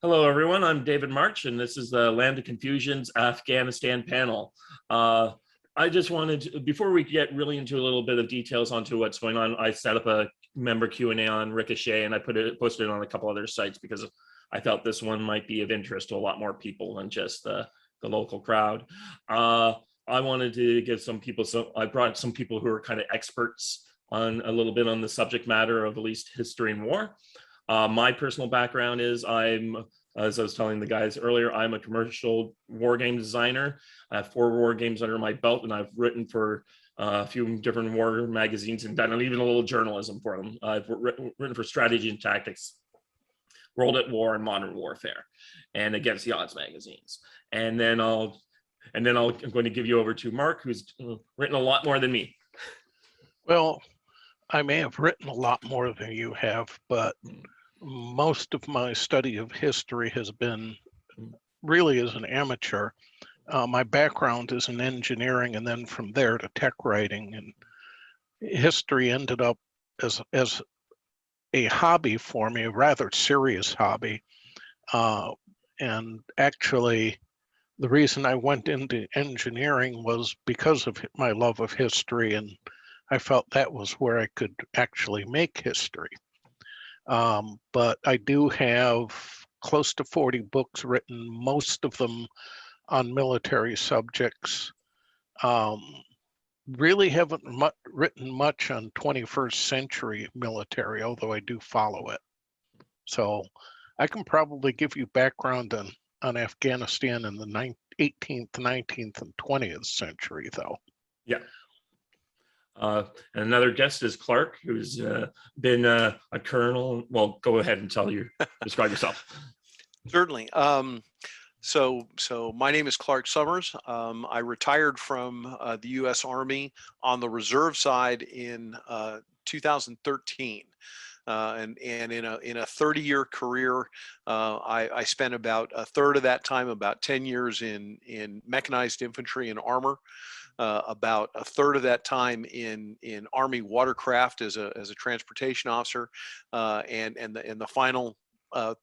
Hello, everyone. I'm David March, and this is the Land of Confusion's Afghanistan panel. I just wanted to, before we get really into a little bit of details onto what's going on, I set up a member Q&A on Ricochet, and I posted it on a couple other sites because I felt this one might be of interest to a lot more people than just the local crowd. I wanted to give some people, I brought some people who are kind of experts on a little bit on the subject matter of at least history and war. My personal background is as I was telling the guys earlier, I'm a commercial war game designer. I have 4 war games under my belt, and I've written for a few different war magazines and done even a little journalism for them. I've written for Strategy and Tactics, World at War, and Modern Warfare, and Against the Odds magazines. And then I'm going to give you over to Mark, who's written a lot more than me. Well, I may have written a lot more than you have, but most of my study of history has been really as an amateur. My background is in engineering, and then from there to tech writing, and history ended up as a hobby for me, a rather serious hobby. And actually, the reason I went into engineering was because of my love of history, and I felt that was where I could actually make history. But I do have close to 40 books written, most of them on military subjects. Really haven't written much on 21st century military, although I do follow it. So I can probably give you background on Afghanistan in the 18th, 19th, and 20th century, though. Yeah. And another guest is Clark, who's been a colonel. Well, go ahead and describe yourself. Certainly. So my name is Clark Summers. I retired from the U.S. Army on the reserve side in 2013. And in a 30-year career, I spent about a third of that time, about 10 years in mechanized infantry and armor. About a third of that time in Army watercraft as a transportation officer, and the final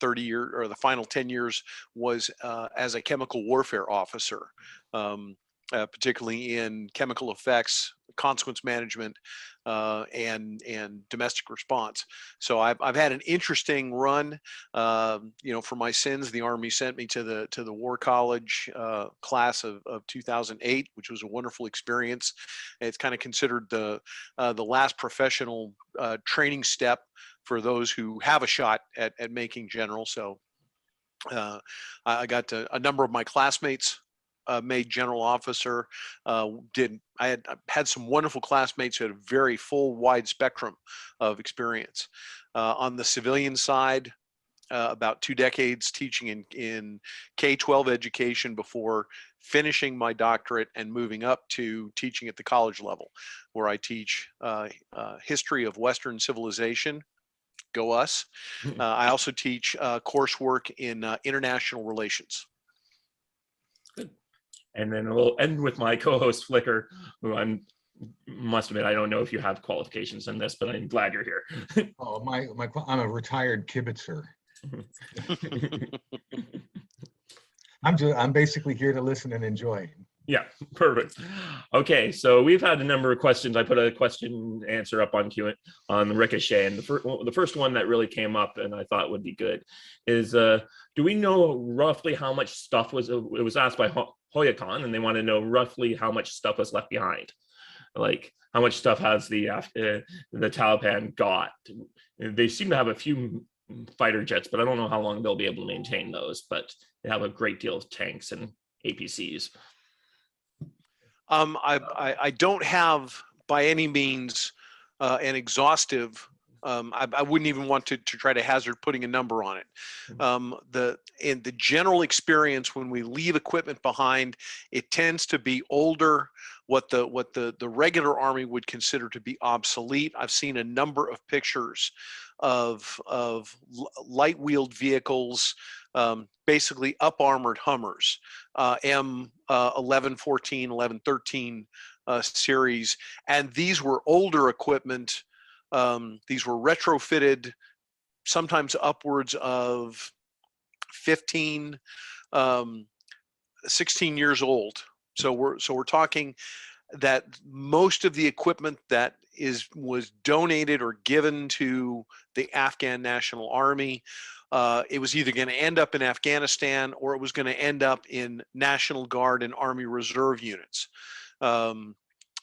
30 years, or the final 10 years, was as a chemical warfare officer, particularly in chemical effects, consequence management, and domestic response. So I've had an interesting run. For my sins, the Army sent me to the War College class of 2008, which was a wonderful experience. It's kind of considered the last professional training step for those who have a shot at making general. So I got a number of my classmates made general officer. I had some wonderful classmates who had a very full, wide spectrum of experience. On the civilian side, about 2 decades teaching in K-12 education before finishing my doctorate and moving up to teaching at the college level, where I teach history of Western civilization. Go us. I also teach coursework in international relations. Good. And then we'll end with my co-host Flicker, who must admit, I don't know if you have qualifications in this, but I'm glad you're here. Oh, I'm a retired kibitzer. I'm basically here to listen and enjoy. Yeah, perfect. Okay, so we've had a number of questions. I put a question answer up on Ricochet, and the first one that really came up and I thought would be good is, do we know roughly how much stuff it was asked by Hoyakan, and they want to know roughly how much stuff was left behind. Like, how much stuff has the Taliban got? They seem to have a few fighter jets, but I don't know how long they'll be able to maintain those, but they have a great deal of tanks and APCs. I don't have by any means an exhaustive. I wouldn't even want to try to hazard putting a number on it. In the general experience, when we leave equipment behind, it tends to be older, what the regular Army would consider to be obsolete. I've seen a number of pictures of light-wheeled vehicles, basically up-armored Hummers, M1114, 1113 series, and these were older equipment. These were retrofitted, sometimes upwards of 15, 16 years old. So we're talking that most of the equipment that was donated or given to the Afghan National Army, it was either going to end up in Afghanistan or it was going to end up in National Guard and Army Reserve units.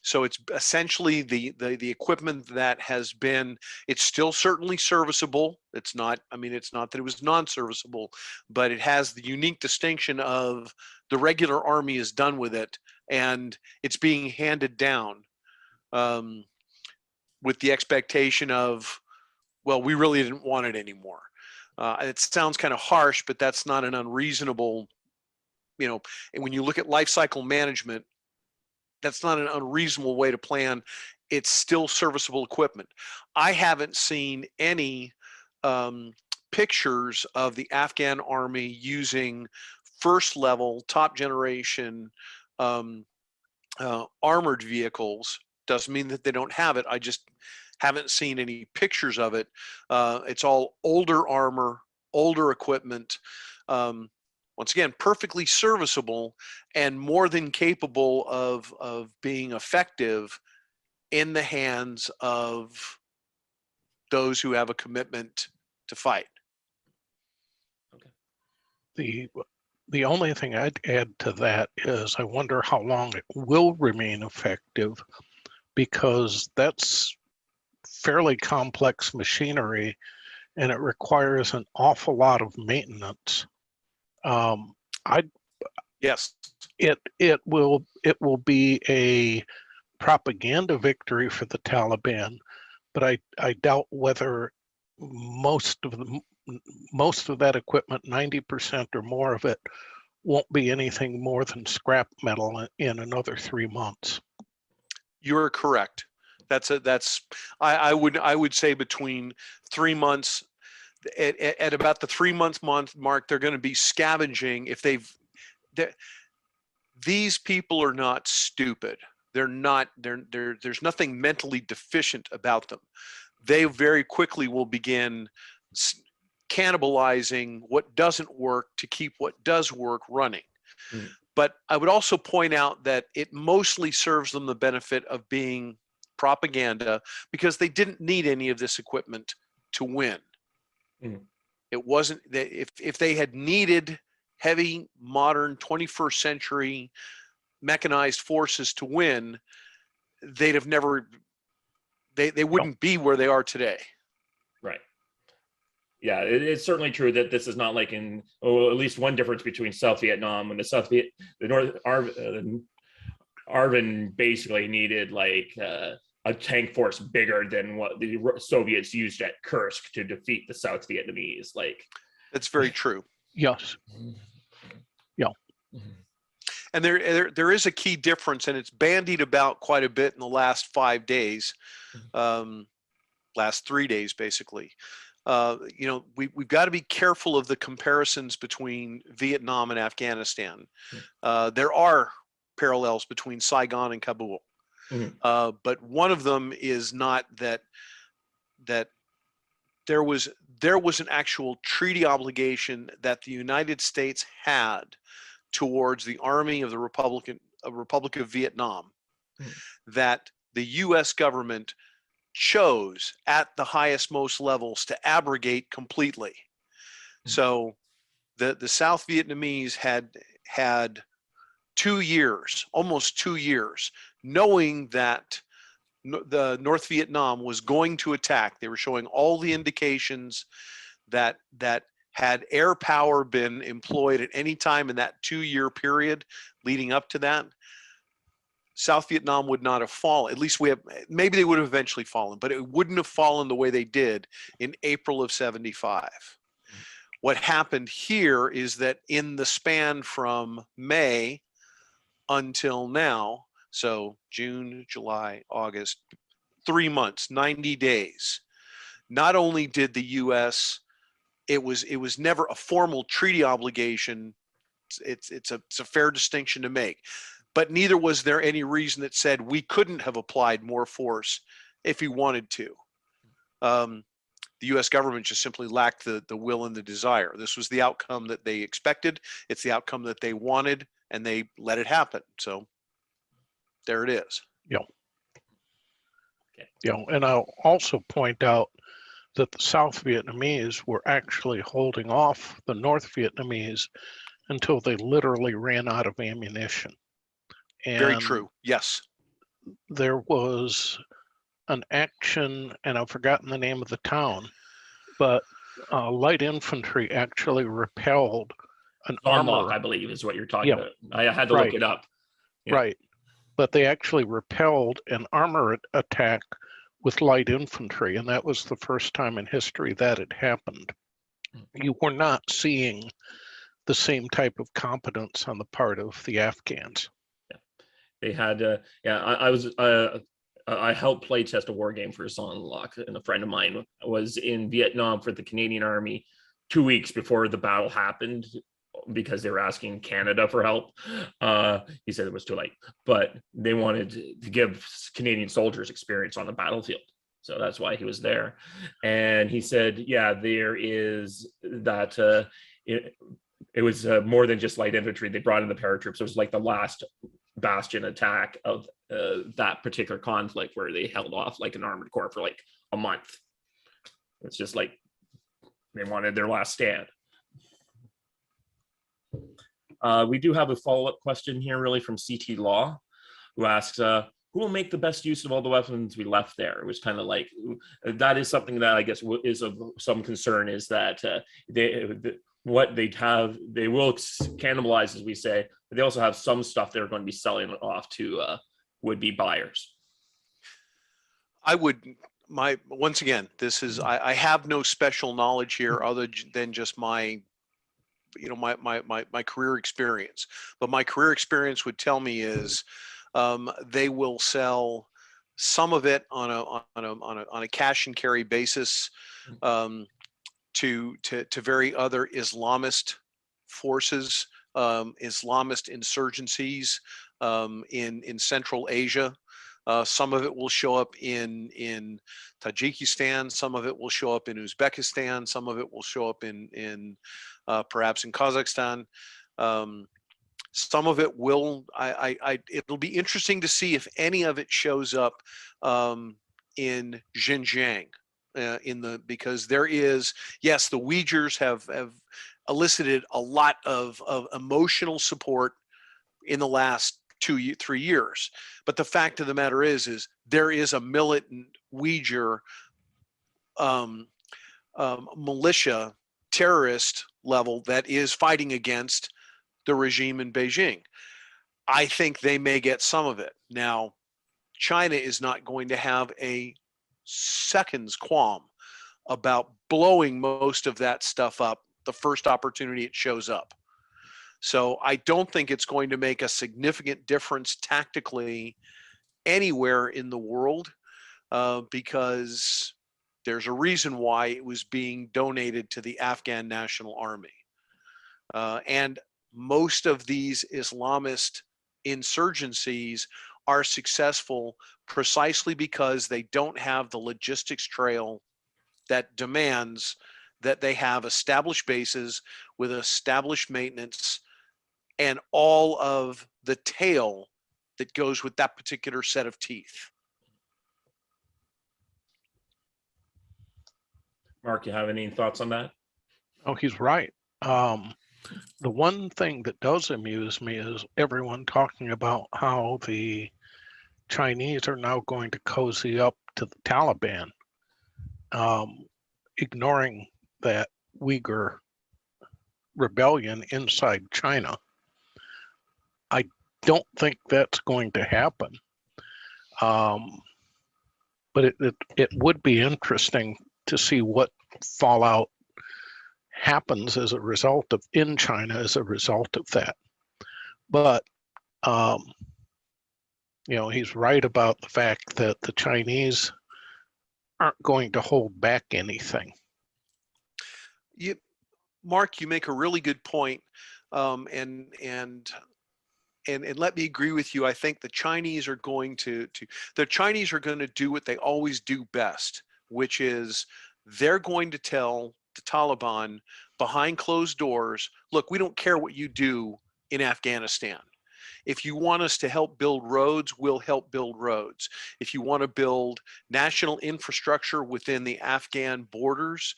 So it's essentially the equipment that has been, it's still certainly serviceable. It's not, I mean, it's not that it was non-serviceable, but it has the unique distinction of the regular Army is done with it and it's being handed down with the expectation of, well, we really didn't want it anymore. It sounds kind of harsh, but that's not an unreasonable, you know, and when you look at life cycle management, that's not an unreasonable way to plan. It's still serviceable equipment. I haven't seen any pictures of the Afghan Army using first level, top generation armored vehicles. Doesn't mean that they don't have it. I just haven't seen any pictures of it. It's all older armor, older equipment. Once again, perfectly serviceable and more than capable of being effective in the hands of those who have a commitment to fight. The only thing I'd add to that is I wonder how long it will remain effective, because that's fairly complex machinery and it requires an awful lot of maintenance. Yes, it will be a propaganda victory for the Taliban, but I doubt whether most of that equipment, 90% or more of it, won't be anything more than scrap metal in another 3 months. you're correct. I would say between 3 months, at about the 3 month mark, they're going to be scavenging. These people are not stupid. They're not. There's nothing mentally deficient about them. They very quickly will begin cannibalizing what doesn't work to keep what does work running. Mm. But I would also point out that it mostly serves them the benefit of being propaganda, because they didn't need any of this equipment to win. Mm. It wasn't that if they had needed heavy, modern, 21st century mechanized forces to win, they'd have never, they wouldn't be where they are today. Right. Yeah, it's certainly true that this is not like at least one difference between South Vietnam and the North Arvin basically needed like a tank force bigger than what the Soviets used at Kursk to defeat the South Vietnamese. Like, that's very true. Yes. Yeah. And there is a key difference, and it's bandied about quite a bit in the last 5 days, last 3 days basically. We've got to be careful of the comparisons between Vietnam and Afghanistan. There are parallels between Saigon and Kabul, but one of them is not that there was an actual treaty obligation that the United States had towards the Army of the Republic of Vietnam, that the U.S. government chose at the highest most levels to abrogate completely. So the South Vietnamese had 2 years, almost 2 years, knowing that the North Vietnam was going to attack. They were showing all the indications that had air power been employed at any time in that 2-year period leading up to that, South Vietnam would not have fallen. At least maybe they would have eventually fallen, but it wouldn't have fallen the way they did in April of '75. What happened here is that in the span from May until now, so June, July, August, 3 months, 90 days, not only did the U.S., it was never a formal treaty obligation. It's a fair distinction to make. But neither was there any reason that said we couldn't have applied more force if we wanted to. The U.S. government just simply lacked the will and the desire. This was the outcome that they expected. It's the outcome that they wanted, and they let it happen. So there it is. Yeah. Okay. You know, and I'll also point out that the South Vietnamese were actually holding off the North Vietnamese until they literally ran out of ammunition. Very And true. Yes. there was an action, and I've forgotten the name of the town, but light infantry actually repelled an LoC, armor. I believe, is what you're talking Yeah, about. I had to look right, it up. Yeah. right. But they actually repelled an armor attack with light infantry, and that was the first time in history that had happened. You were not seeing the same type of competence on the part of the Afghans. They had, I helped play test a war game for LoC, and a friend of mine was in Vietnam for the Canadian Army 2 weeks before the battle happened, because they were asking Canada for help. He said it was too late, but they wanted to give Canadian soldiers experience on the battlefield. So that's why he was there. And he said, yeah, there is that, it was more than just light infantry. They brought in the paratroops. It was like the last bastion attack of that particular conflict, where they held off like an armored corps for like a month. It's just like they wanted their last stand. We do have a follow-up question here, really, from CT Law, who asks, who will make the best use of all the weapons we left there? It was kind of like, that is something that I guess is of some concern, is that what they'd have, they will cannibalize, as we say, but they also have some stuff they're going to be selling off to would-be buyers. Once again, this is, I have no special knowledge here other than just my career experience. But my career experience would tell me is they will sell some of it on a cash and carry basis to very other Islamist forces, Islamist insurgencies in Central Asia. Some of it will show up in Tajikistan. Some of it will show up in Uzbekistan. Some of it will show up in perhaps in Kazakhstan. Some of it will. It'll be interesting to see if any of it shows up in Xinjiang. Because there is, yes, the Uyghurs have elicited a lot of emotional support in the last 2-3 years, but the fact of the matter is there is a militant Uyghur militia terrorist level that is fighting against the regime in Beijing. I think they may get some of it. Now, China is not going to have a second's qualm about blowing most of that stuff up the first opportunity it shows up. So I don't think it's going to make a significant difference tactically anywhere in the world, because there's a reason why it was being donated to the Afghan National Army. And most of these Islamist insurgencies are successful precisely because they don't have the logistics trail that demands that they have established bases with established maintenance and all of the tail that goes with that particular set of teeth. Mark, you have any thoughts on that? Oh, he's right. The one thing that does amuse me is everyone talking about how the Chinese are now going to cozy up to the Taliban, ignoring that Uyghur rebellion inside China. I don't think that's going to happen. But it would be interesting to see what fallout happens as a result of in China as a result of that. But he's right about the fact that the Chinese aren't going to hold back anything. Mark, you make a really good point, and let me agree with you. I think the Chinese are going to do what they always do best, which is they're going to tell the Taliban behind closed doors, look, we don't care what you do in Afghanistan. If you want us to help build roads, we'll help build roads. If you want to build national infrastructure within the Afghan borders,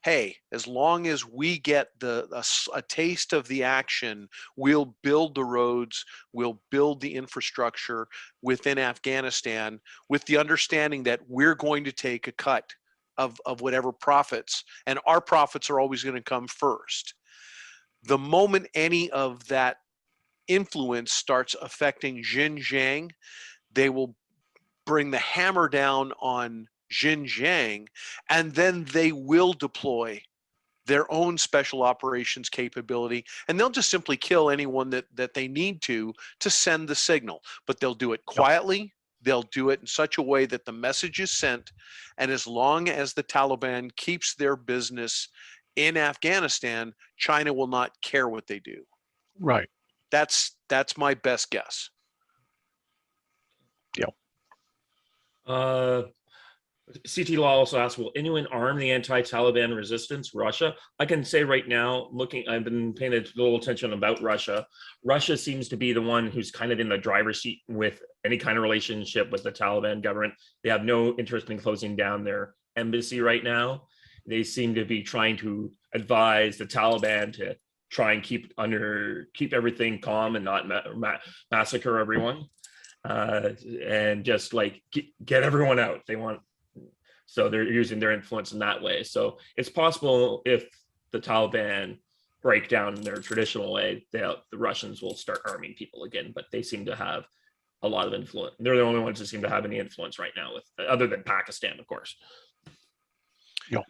hey, as long as we get a taste of the action, we'll build the roads, we'll build the infrastructure within Afghanistan with the understanding that we're going to take a cut of whatever profits, and our profits are always going to come first. The moment any of that influence starts affecting Xinjiang, they will bring the hammer down on Xinjiang, and then they will deploy their own special operations capability, and they'll just simply kill anyone that they need to send the signal. But they'll do it quietly. They'll do it in such a way that the message is sent, and as long as the Taliban keeps their business in Afghanistan, China will not care what they do. Right. That's my best guess. CT Law also asked, will anyone arm the anti-Taliban resistance, Russia? I can say right now, I've been paying a little attention about Russia. Russia seems to be the one who's kind of in the driver's seat with any kind of relationship with the Taliban government. They have no interest in closing down their embassy right now. They seem to be trying to advise the Taliban to try and keep everything calm and not massacre everyone. And just like get everyone out. So they're using their influence in that way. So it's possible if the Taliban break down in their traditional way, the Russians will start arming people again, but they seem to have a lot of influence. They're the only ones that seem to have any influence right now, other than Pakistan, of course. Yeah.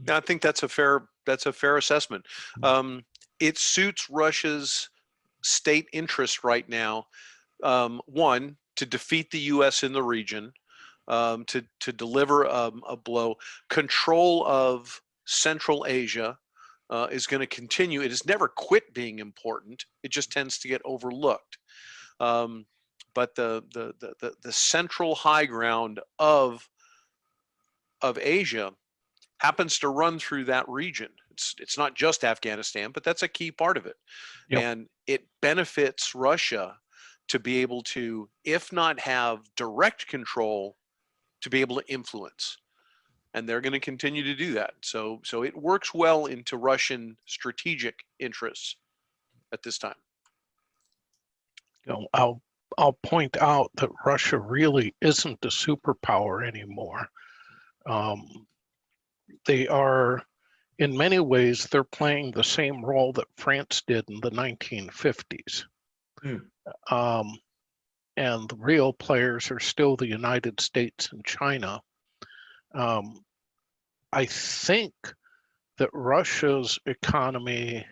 I think that's a fair assessment. It suits Russia's state interest right now, one, to defeat the U.S. in the region, to deliver a blow. Control of Central Asia is going to continue. It has never quit being important. It just tends to get overlooked. But the central high ground of Asia happens to run through that region. It's not just Afghanistan, but that's a key part of it. Yep. And it benefits Russia to be able to, if not have direct control, to be able to influence. And they're going to continue to do that. So it works well into Russian strategic interests at this time. I'll point out that Russia really isn't a superpower anymore. They are, in many ways, they're playing the same role that France did in the 1950s. And the real players are still the United States and China. I think that Russia's economy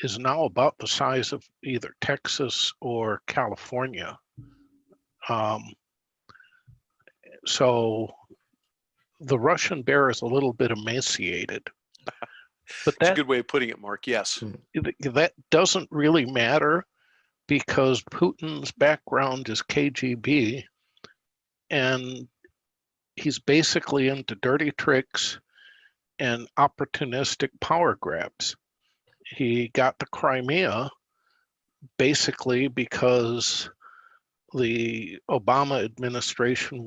is now about the size of either Texas or California. So the Russian bear is a little bit emaciated. But That's a good way of putting it, Mark. Yes. That doesn't really matter, because Putin's background is KGB, and he's basically into dirty tricks and opportunistic power grabs. He got the Crimea basically because the Obama administration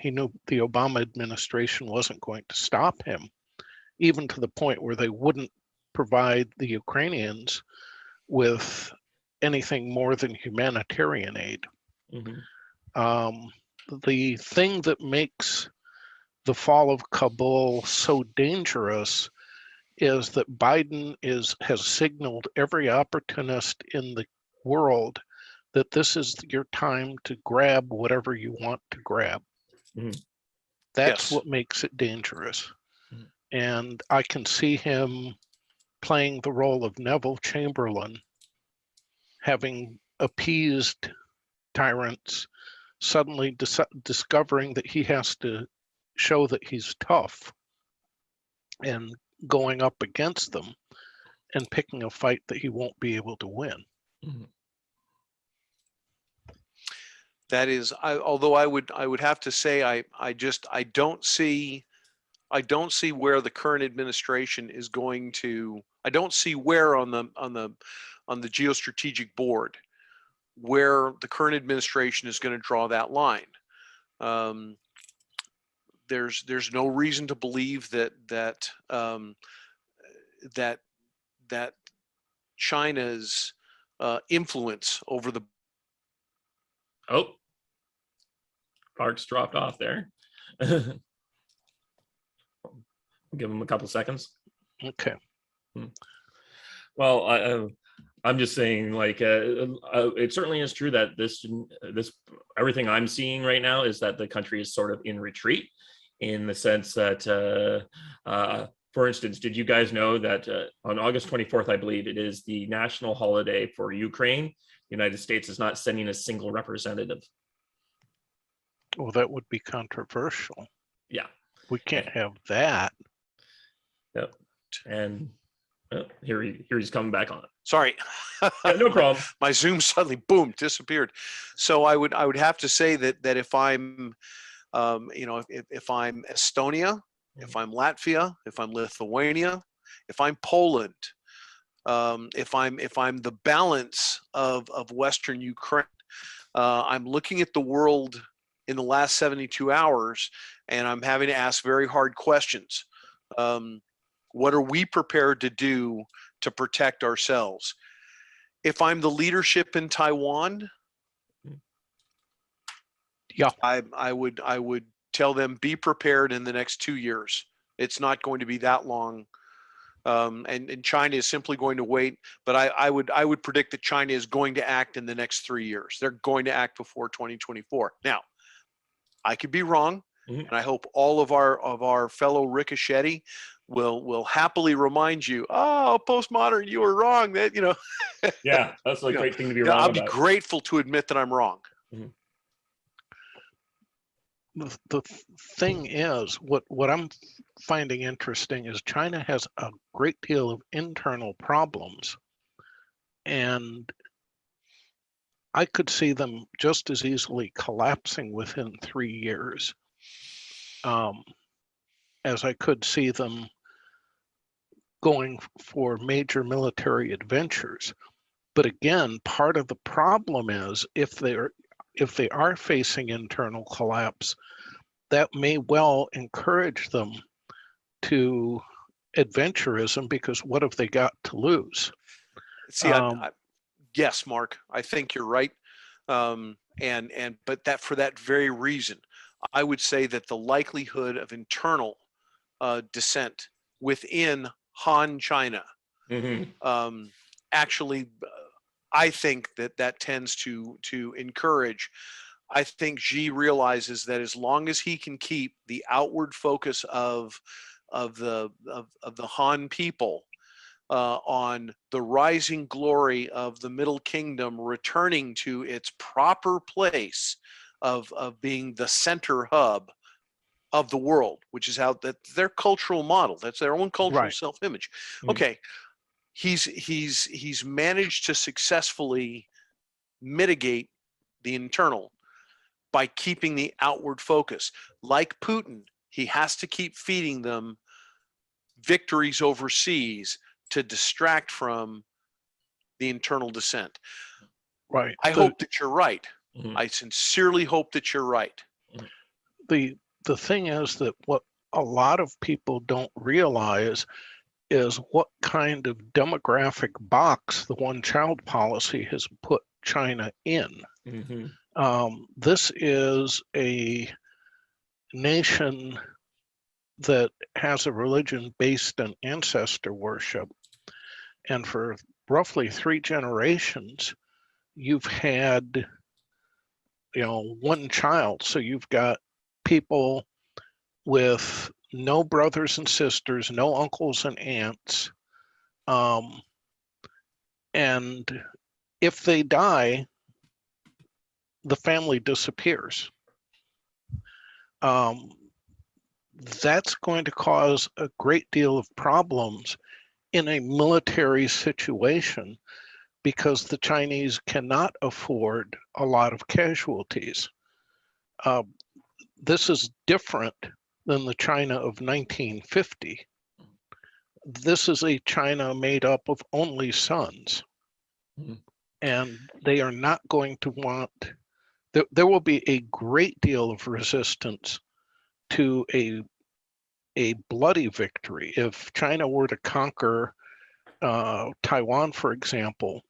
he knew the Obama administration wasn't going to stop him, even to the point where they wouldn't provide the Ukrainians with anything more than humanitarian aid. The thing that makes the fall of Kabul so dangerous is that Biden has signaled every opportunist in the world that this is your time to grab whatever you want to grab. That's what makes it dangerous. And I can see him playing the role of Neville Chamberlain, having appeased tyrants, suddenly discovering that he has to show that he's tough and going up against them and picking a fight that he won't be able to win. That is, although I would have to say, I don't see I don't see where the current administration is going to. I don't see where on the geostrategic board where the current administration is going to draw that line. There's no reason to believe that China's influence over the. Oh, Parks dropped off there. Give him a couple seconds. Okay. Well, I'm just saying, like, it certainly is true that this everything I'm seeing right now is that the country is sort of in retreat, in the sense that, for instance, did you guys know that on August 24th, I believe it is the national holiday for Ukraine? The United States is not sending a single representative. Well, that would be controversial. Yeah. We can't have that. Yep. And here he's coming back on. Sorry. Yeah, no problem. My Zoom suddenly, boom, disappeared. So I would have to say that if I'm, if I'm Estonia, if I'm Latvia, if I'm Lithuania, if I'm Poland, if I'm the balance of Western Ukraine, I'm looking at the world in the last 72 hours, and I'm having to ask very hard questions. What are we prepared to do to protect ourselves? If I'm the leadership in Taiwan, yeah, I would tell them, be prepared in the next 2 years. It's not going to be that long. And China is simply going to wait. But I would predict that China is going to act in the next 3 years. They're going to act before 2024. Now, I could be wrong, and I hope all of our fellow Ricocchetti will happily remind you, oh, postmodern, you were wrong. That Yeah, that's a great thing to be wrong I'll about. be grateful to admit that I'm wrong. the thing is, what I'm finding interesting is China has a great deal of internal problems, and I could see them just as easily collapsing within 3 years as I could see them going for major military adventures. But again, part of the problem is if they are facing internal collapse, that may well encourage them to adventurism, because what have they got to lose? See, yes, Mark, I think you're right. But that for that very reason, I would say that the likelihood of internal dissent within Han China, actually, I think that tends to encourage. I think Xi realizes that as long as he can keep the outward focus of the Han people on the rising glory of the Middle Kingdom returning to its proper place of being the center hub of the world, which is how that their cultural model, that's their own cultural self-image. Okay, he's managed to successfully mitigate the internal by keeping the outward focus. Like Putin, he has to keep feeding them victories overseas to distract from the internal dissent. Right. I hope that you're right. I sincerely hope that you're right. The thing is that what a lot of people don't realize is what kind of demographic box the one-child policy has put China in. This is a nation that has a religion based on ancestor worship, and for roughly 3 generations, you've had, one child. So you've got people with no brothers and sisters, no uncles and aunts, and if they die, the family disappears. That's going to cause a great deal of problems in a military situation, because the Chinese cannot afford a lot of casualties. This is different than the China of 1950. This is a China made up of only sons. Mhm. And they are not going to want, there will be a great deal of resistance to a bloody victory. If China were to conquer Taiwan, for example,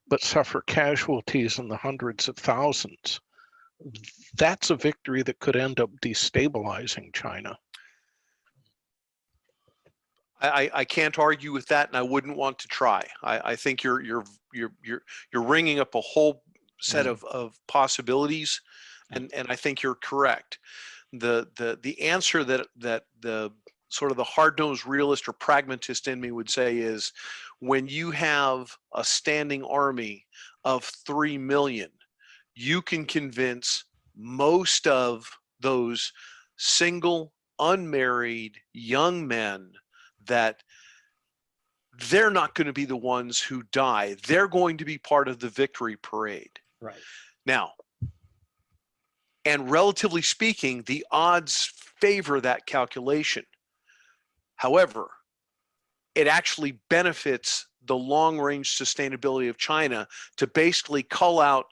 but suffer casualties in the hundreds of thousands, that's a victory that could end up destabilizing China. I can't argue with that, and I wouldn't want to try. I think you're ringing up a whole set of possibilities, and I think you're correct. The answer that the sort of the hard-nosed realist or pragmatist in me would say is, when you have a standing army of 3 million, you can convince most of those single, unmarried young men that they're not going to be the ones who die. They're going to be part of the victory parade. Right. Now, and relatively speaking, the odds favor that calculation. However, it actually benefits the long-range sustainability of China to basically cull out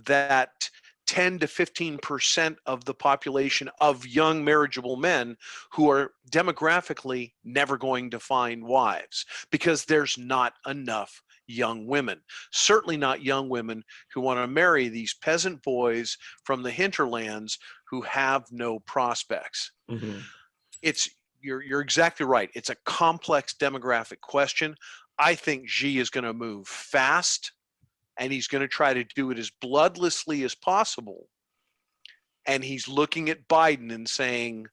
that 10 to 15% of the population of young marriageable men who are demographically never going to find wives, because there's not enough young women, certainly not young women who want to marry these peasant boys from the hinterlands who have no prospects. Mhm. You're exactly right. It's a complex demographic question. I think Xi is going to move fast, and he's going to try to do it as bloodlessly as possible. And he's looking at Biden and saying,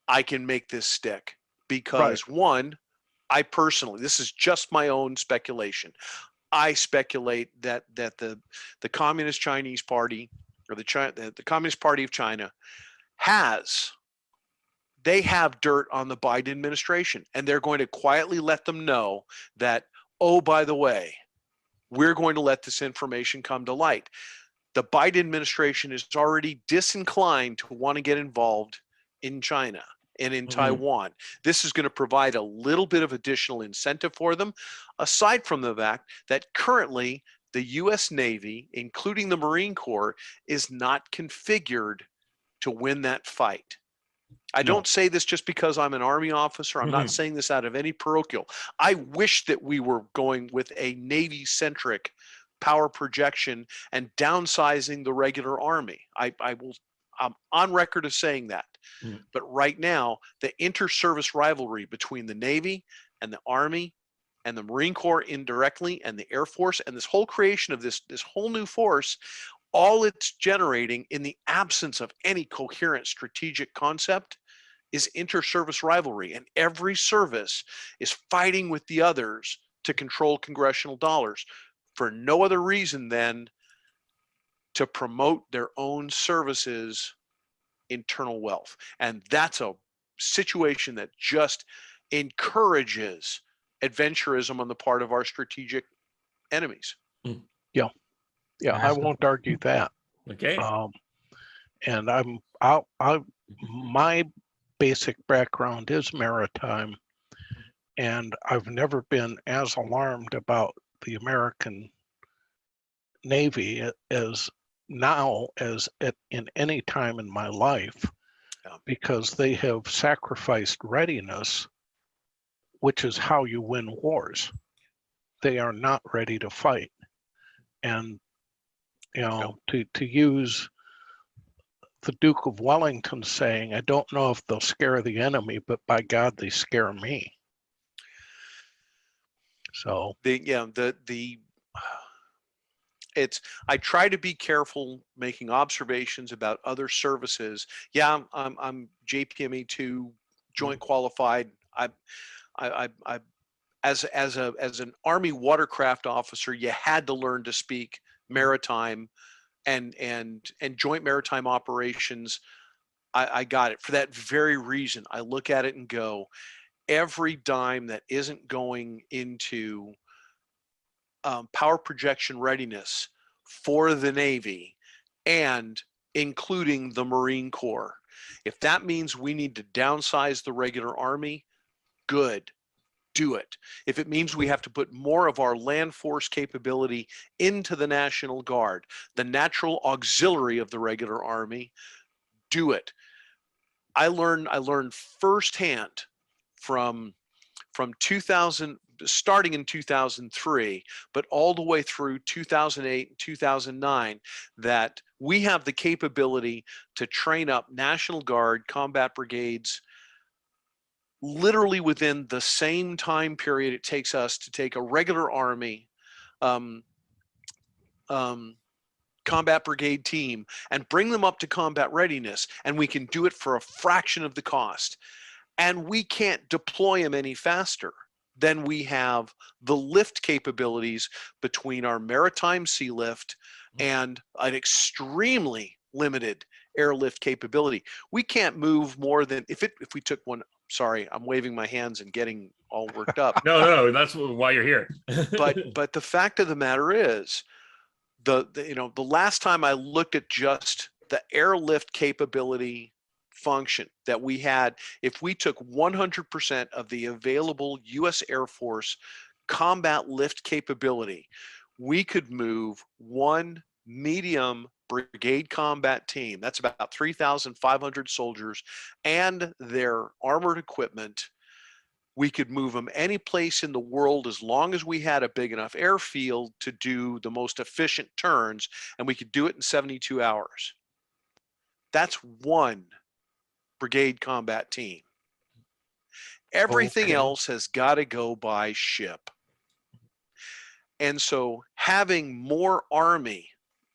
I can make this stick. Because one, I personally, this is just my own speculation, I speculate that the Communist Chinese Party, or the Communist Party of China, they have dirt on the Biden administration, and they're going to quietly let them know that, oh, by the way, we're going to let this information come to light. The Biden administration is already disinclined to want to get involved in China and in Taiwan. This is going to provide a little bit of additional incentive for them, aside from the fact that currently the U.S. Navy, including the Marine Corps, is not configured to win that fight. I don't say this just because I'm an Army officer. I'm not saying this out of any parochial. I wish that we were going with a Navy-centric power projection and downsizing the regular Army. I'm on record of saying that. But right now, the inter-service rivalry between the Navy and the Army and the Marine Corps indirectly and the Air Force, and this whole creation of this whole new force, all it's generating in the absence of any coherent strategic concept is inter-service rivalry, and every service is fighting with the others to control congressional dollars for no other reason than to promote their own services' internal wealth. And that's a situation that just encourages adventurism on the part of our strategic enemies. Yeah, I won't argue that. Okay. And my basic background is maritime, and I've never been as alarmed about the American Navy as now as in any time in my life, because they have sacrificed readiness, which is how you win wars. They are not ready to fight. And, to use the Duke of Wellington saying, I don't know if they'll scare the enemy, but by God, they scare me. So I try to be careful making observations about other services. Yeah, I'm JPME 2 joint qualified. I as an Army watercraft officer, you had to learn to speak maritime and joint maritime operations. I got it for that very reason. I look at it and go, every dime that isn't going into power projection readiness for the Navy, and including the Marine Corps, If that means we need to downsize the regular Army, good, do it. If it means we have to put more of our land force capability into the National Guard, the natural auxiliary of the regular Army, do it. I learned firsthand from 2000, starting in 2003, but all the way through 2008 and 2009, that we have the capability to train up National Guard combat brigades literally within the same time period it takes us to take a regular Army combat brigade team and bring them up to combat readiness, and we can do it for a fraction of the cost. And we can't deploy them any faster than we have the lift capabilities between our maritime sea lift and an extremely limited airlift capability. We can't move more than, if we took one, sorry, I'm waving my hands and getting all worked up. No, that's why you're here. But the fact of the matter is, the last time I looked at just the airlift capability function that we had, if we took 100% of the available U.S. Air Force combat lift capability, we could move one medium brigade combat team, that's about 3,500 soldiers, and their armored equipment. We could move them any place in the world as long as we had a big enough airfield to do the most efficient turns, and we could do it in 72 hours. That's one brigade combat team. Everything else has got to go by ship. And so having more Army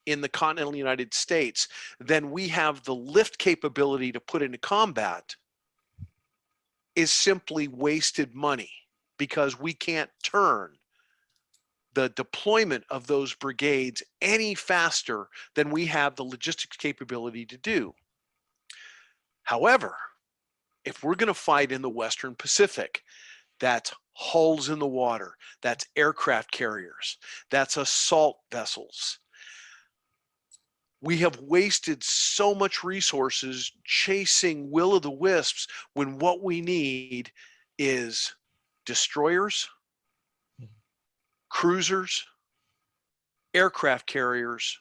in the continental United States than we have the lift capability to put into combat is simply wasted money, because we can't turn the deployment of those brigades any faster than we have the logistics capability to do. However, if we're going to fight in the Western Pacific, that's hulls in the water, that's aircraft carriers, that's assault vessels. We have wasted so much resources chasing will-o'-the-wisps when what we need is destroyers, cruisers, aircraft carriers,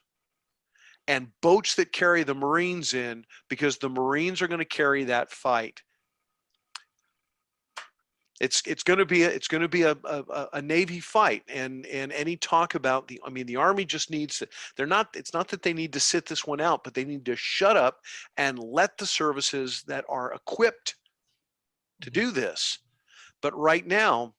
and boats that carry the Marines in, because the Marines are going to carry that fight. It's going to be a Navy fight, and any talk about the Army just needs to, it's not that they need to sit this one out, but they need to shut up and let the services that are equipped to do this. But right now,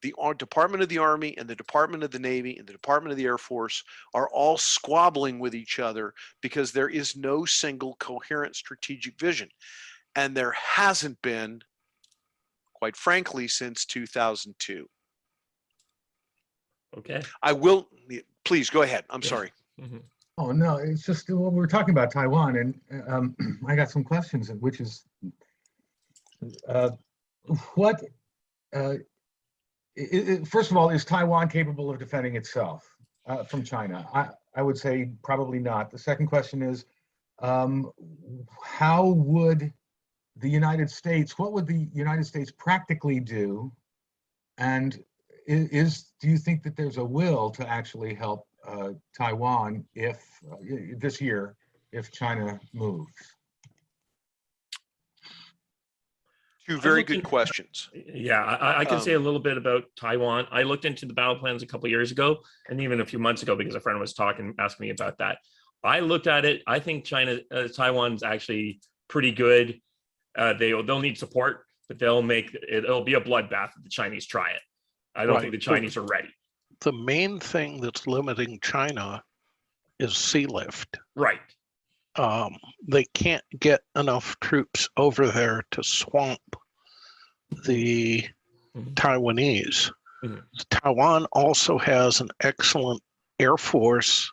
the Department of the Army and the Department of the Navy and the Department of the Air Force are all squabbling with each other because there is no single coherent strategic vision. And there hasn't been, quite frankly, since 2002. Okay. Please go ahead. I'm sorry. Mm-hmm. Oh, no, it's just, well, we're talking about Taiwan, and I got some questions, which is, first of all, is Taiwan capable of defending itself from China? I would say probably not. The second question is, how would the United States, what would the United States practically do? And do you think that there's a will to actually help Taiwan this year, if China moves? Two very good questions. Yeah, I can say a little bit about Taiwan. I looked into the battle plans a couple of years ago, and even a few months ago, because a friend was asking me about that. I looked at it. I think Taiwan's actually pretty good. They'll need support, but it'll be a bloodbath if the Chinese try it. I don't think the Chinese are ready. The main thing that's limiting China is sea lift. Right. They can't get enough troops over there to swamp the Taiwanese. Taiwan also has an excellent Air Force,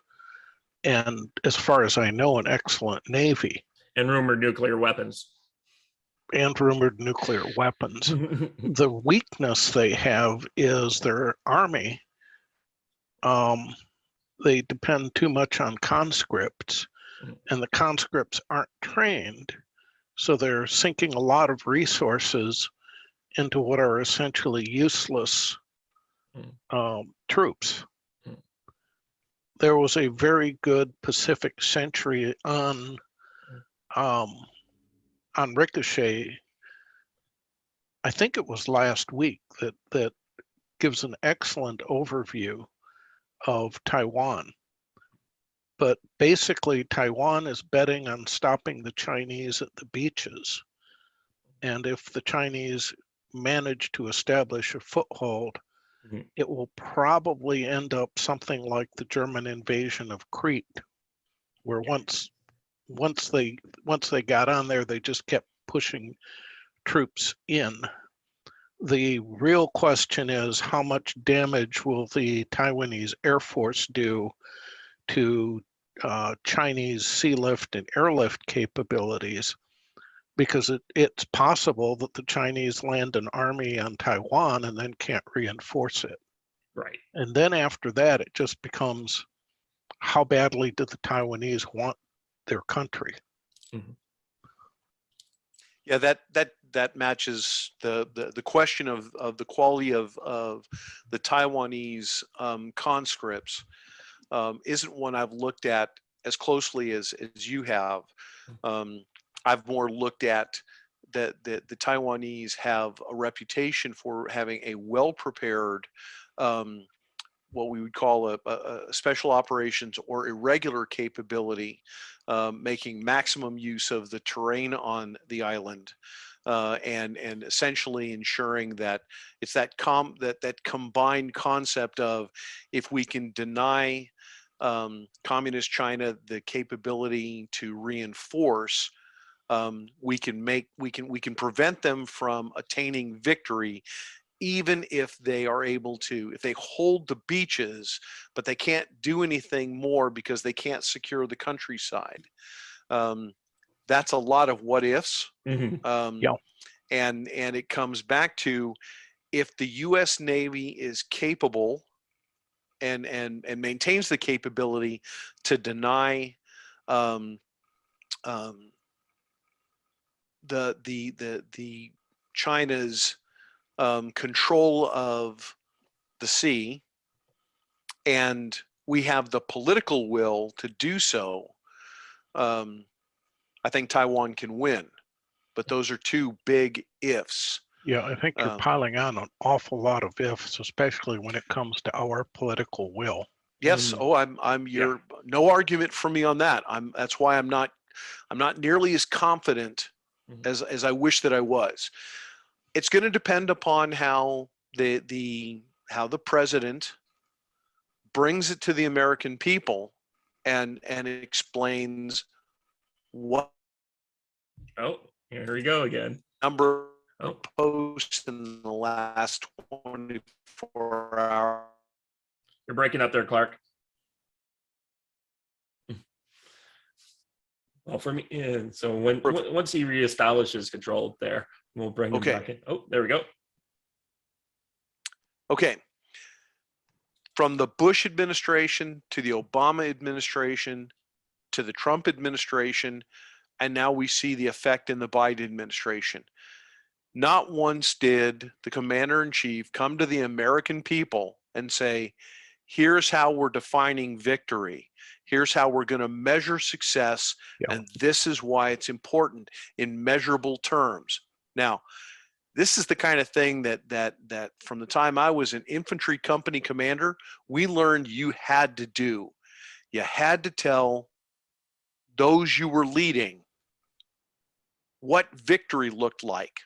and as far as I know, an excellent Navy. And rumored nuclear weapons. The weakness they have is their army. They depend too much on conscripts, and the conscripts aren't trained So they're sinking a lot of resources into what are essentially useless troops. There was a very good Pacific Century on Ricochet. I think it was last week that gives an excellent overview of Taiwan. But basically, Taiwan is betting on stopping the Chinese at the beaches. And if the Chinese manage to establish a foothold, it will probably end up something like the German invasion of Crete, where once they got on there, they just kept pushing troops in. The real question is, how much damage will the Taiwanese Air Force do to Chinese sea lift and airlift capabilities? Because it's possible that the Chinese land an army on Taiwan and then can't reinforce it. Right. And then after that, it just becomes, how badly do the Taiwanese want their country? Yeah, that matches the question of the quality of the Taiwanese conscripts. Isn't one I've looked at as closely as you have. I've more looked at that the Taiwanese have a reputation for having a well-prepared, what we would call a special operations or irregular capability, making maximum use of the terrain on the island, and essentially ensuring that it's that combined concept of, if we can deny communist China the capability to reinforce, we can prevent them from attaining victory, even if they are able to, if they hold the beaches, but they can't do anything more because they can't secure the countryside. That's a lot of what ifs. Yeah. And it comes back to, if the U.S. Navy is capable and maintains the capability to deny the China's control of the sea, and we have the political will to do so, I think Taiwan can win. But those are two big ifs. Yeah, I think you're piling on an awful lot of ifs, especially when it comes to our political will. Yes. Oh, I'm your, no argument for me on that. That's why I'm not nearly as confident as I wish that I was. It's going to depend upon how the president brings it to the American people and explains what Here we go again. number of posts in the last 24 hours. You're breaking up there, Clark. Well, for me, so once he reestablishes control there, we'll bring him back in. Oh, there we go. Okay. From the Bush administration to the Obama administration to the Trump administration, and now we see the effect in the Biden administration. Not once did the commander-in-chief come to the American people and say, here's how we're defining victory. Here's how we're going to measure success. And this is why it's important in measurable terms. Now, this is the kind of thing that from the time I was an infantry company commander, we learned you had to do. You had to tell those you were leading what victory looked like.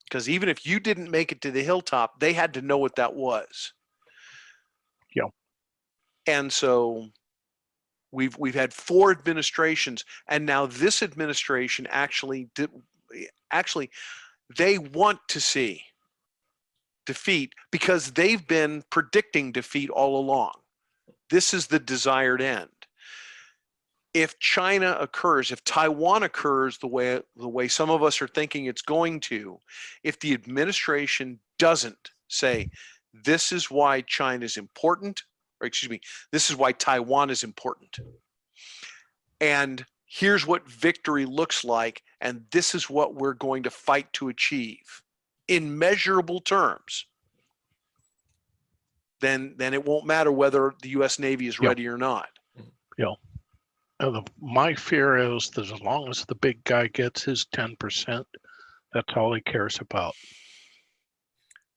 Because even if you didn't make it to the hilltop, they had to know what that was. Yeah. And so we've had 4 administrations, and now this administration actually they want to see defeat because they've been predicting defeat all along. This is the desired end. If China occurs, if Taiwan occurs the way some of us are thinking it's going to, if the administration doesn't say, this is why China is important, or excuse me, this is why Taiwan is important, and here's what victory looks like, and this is what we're going to fight to achieve in measurable terms, then it won't matter whether the U.S. Navy is ready or not. Yeah. My fear is that as long as the big guy gets his 10%, that's all he cares about.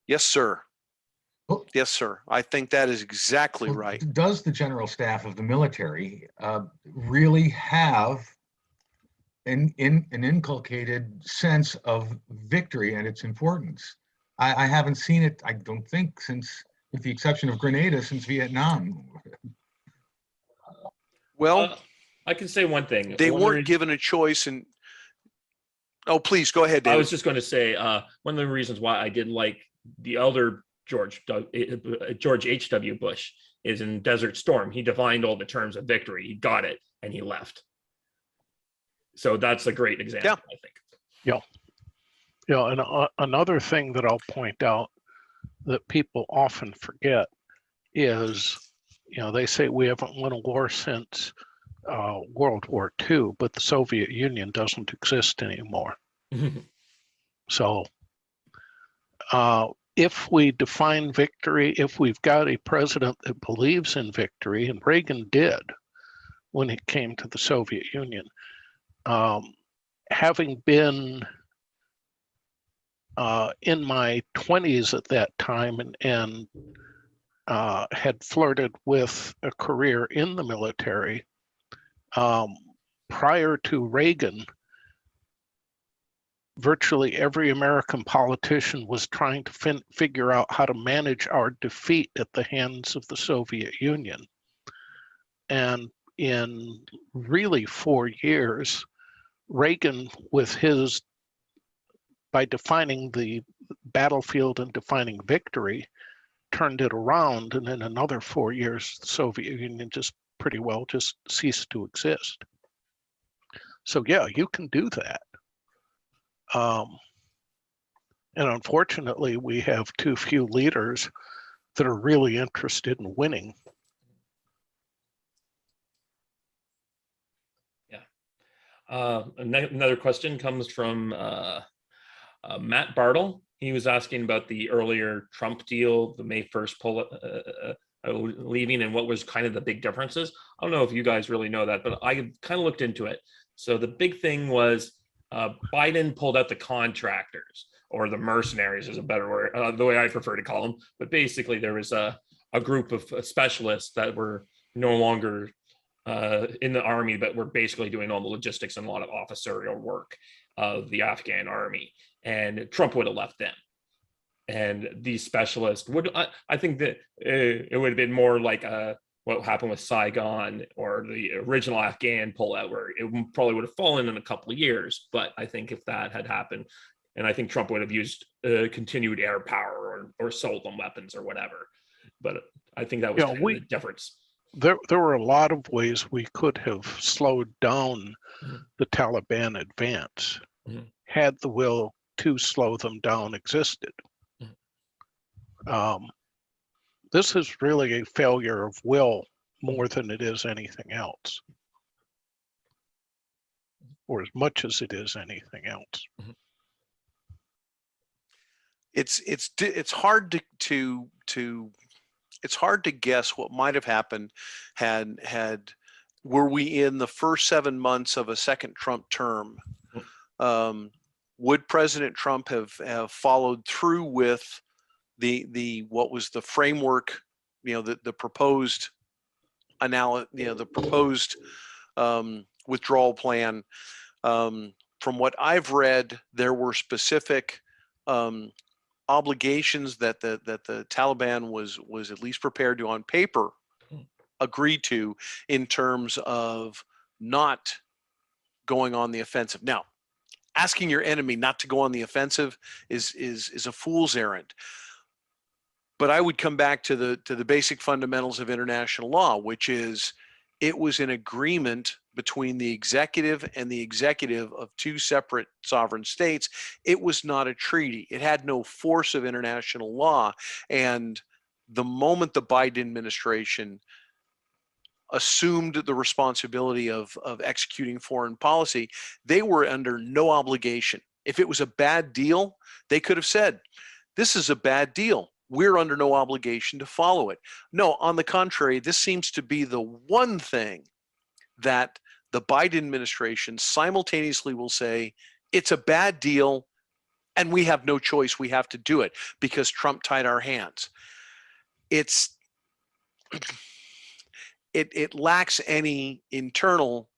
Yes, sir. Well- Yes, sir. I think that is exactly Well, right. does the general staff of the military really have an inculcated sense of victory and its importance? I haven't seen it, I don't think, since, with the exception of Grenada, since Vietnam. Well, I can say one thing. they One of the weren't given a choice, and oh, please go ahead, I David. was just going to say one of the reasons why I did like the elder George H.W. Bush is in Desert Storm. He defined all the terms of victory. He got it and he left. So that's a great example, I think. Yeah. Yeah, and another thing that I'll point out that people often forget is, they say we haven't won a war since World War II, but the Soviet Union doesn't exist anymore. So if we define victory, if we've got a president that believes in victory, and Reagan did when it came to the Soviet Union, having been in my 20s at that time and had flirted with a career in the military, prior to Reagan, virtually every American politician was trying to figure out how to manage our defeat at the hands of the Soviet Union. And in really 4 years, Reagan, by defining the battlefield and defining victory, turned it around, and in another 4 years, the Soviet Union just pretty well just ceased to exist. So yeah, you can do that. And unfortunately, we have too few leaders that are really interested in winning. Yeah. Another question comes from Matt Bartle. He was asking about the earlier Trump deal, the May 1st leaving, and what was kind of the big differences. I don't know if you guys really know that, but I kind of looked into it. So the big thing was Biden pulled out the contractors, or the mercenaries is a better word, the way I prefer to call them. But basically there was a group of specialists that were no longer in the army, but were basically doing all the logistics and a lot of officerial work of the Afghan army. And Trump would have left them. And these specialists would, I think that it would have been more like what happened with Saigon or the original Afghan pullout, where it probably would have fallen in a couple of years. But I think if that had happened, and I think Trump would have used continued air power or sold them weapons or whatever. But I think that was kind of the difference. There were a lot of ways we could have slowed down the Taliban advance had the will to slow them down existed. This is really a failure of will more than it is anything else, or as much as it is anything else. It's hard to it's hard to guess what might have happened were we in the first 7 months of a second Trump term. Would President Trump have followed through with what was the framework, the proposed the proposed withdrawal plan? From what I've read, there were specific obligations that the Taliban was at least prepared to, on paper, agree to, in terms of not going on the offensive. Now, asking your enemy not to go on the offensive is a fool's errand. But I would come back to the basic fundamentals of international law, which is it was an agreement between the executive and the executive of two separate sovereign states. It was not a treaty. It had no force of international law. And the moment the Biden administration assumed the responsibility of executing foreign policy, they were under no obligation. If it was a bad deal, they could have said, this is a bad deal. We're under no obligation to follow it. No, on the contrary, this seems to be the one thing that the Biden administration simultaneously will say, it's a bad deal and we have no choice. We have to do it because Trump tied our hands. It lacks any internal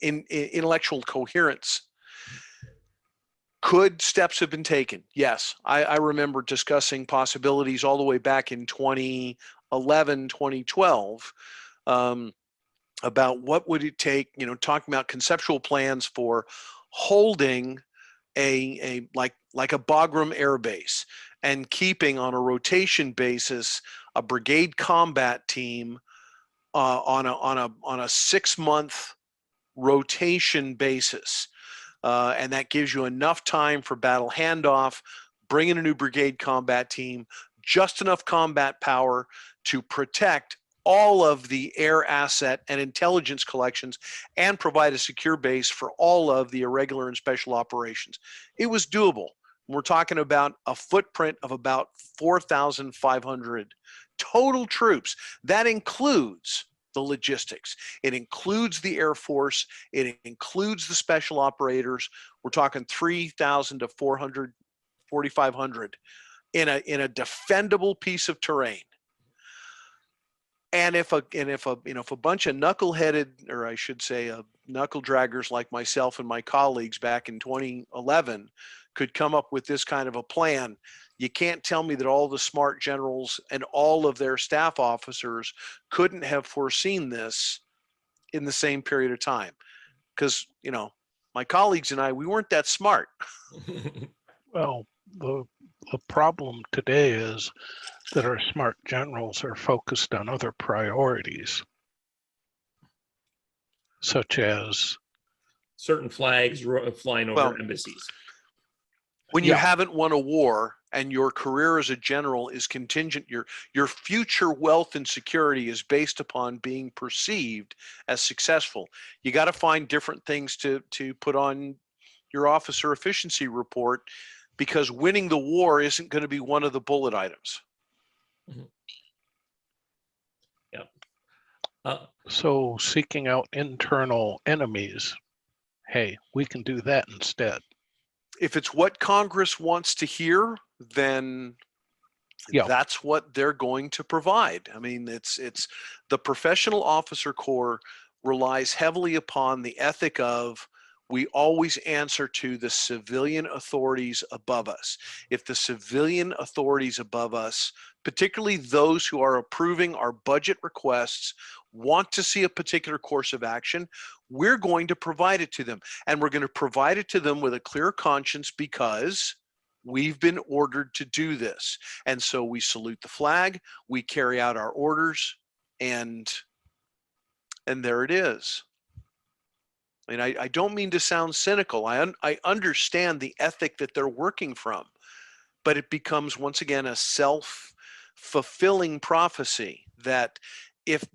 intellectual coherence. Could steps have been taken? Yes. I remember discussing possibilities all the way back in 2011, 2012, about what would it take, talking about conceptual plans for holding like a Bagram Air Base and keeping on a rotation basis a brigade combat team on a 6-month rotation basis. And that gives you enough time for battle handoff, bring in a new brigade combat team, just enough combat power to protect all of the air asset and intelligence collections and provide a secure base for all of the irregular and special operations. It was doable. We're talking about a footprint of about 4,500 total troops. That includes the logistics. It includes the Air Force. It includes the special operators. We're talking 3,000 to 4,500 in a defendable piece of terrain. And if a bunch of knuckleheaded, or I should say, knuckle draggers like myself and my colleagues back in 2011 could come up with this kind of a plan, you can't tell me that all the smart generals and all of their staff officers couldn't have foreseen this in the same period of time. Because, my colleagues and I, we weren't that smart. Well, the problem today is that our smart generals are focused on other priorities, such as certain flags flying over embassies. When you haven't won a war and your career as a general is contingent, your future wealth and security is based upon being perceived as successful. You got to find different things to put on your officer efficiency report, because winning the war isn't going to be one of the bullet items. Yeah. So seeking out internal enemies, hey, we can do that instead. If it's what Congress wants to hear, then that's what they're going to provide. I mean, it's the professional officer corps relies heavily upon the ethic of, we always answer to the civilian authorities above us. If the civilian authorities above us, particularly those who are approving our budget requests, want to see a particular course of action, we're going to provide it to them. And we're going to provide it to them with a clear conscience because we've been ordered to do this. And so we salute the flag, we carry out our orders, and there it is. I mean, I don't mean to sound cynical. I understand the ethic that they're working from, but it becomes, once again, a self-fulfilling prophecy that if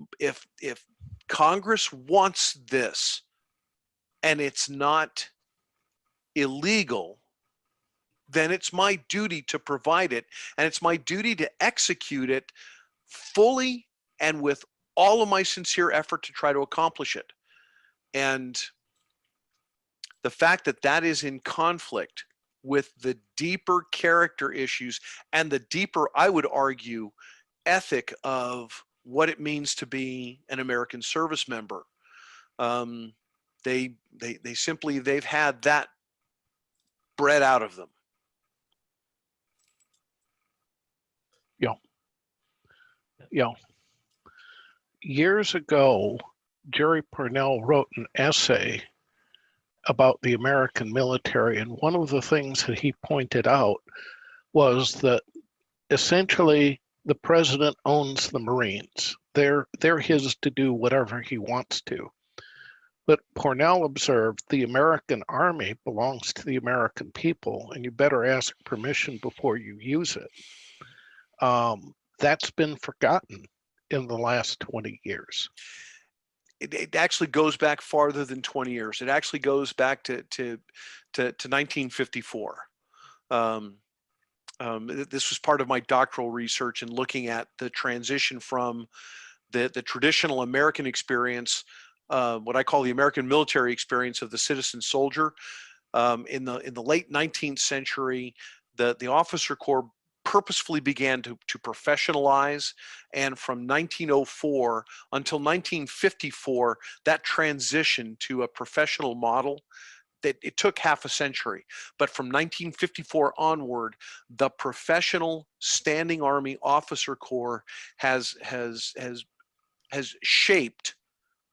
Congress wants this and it's not illegal, then it's my duty to provide it, and it's my duty to execute it fully and with all of my sincere effort to try to accomplish it. And the fact that that is in conflict with the deeper character issues and the deeper, I would argue, ethic of what it means to be an American service member. They've had that bred out of them. Yeah. Years ago, Jerry Parnell wrote an essay about the American military, and one of the things that he pointed out was that essentially the president owns the Marines. They're his to do whatever he wants to. But Parnell observed the American Army belongs to the American people, and you better ask permission before you use it. That's been forgotten in the last 20 years? It actually goes back farther than 20 years. It actually goes back to 1954. This was part of my doctoral research in looking at the transition from the traditional American experience, what I call the American military experience of the citizen soldier. In the late 19th century, the officer corps purposefully began to professionalize, and from 1904 until 1954, that transition to a professional model, that it took half a century. But from 1954 onward, the professional standing Army officer corps has shaped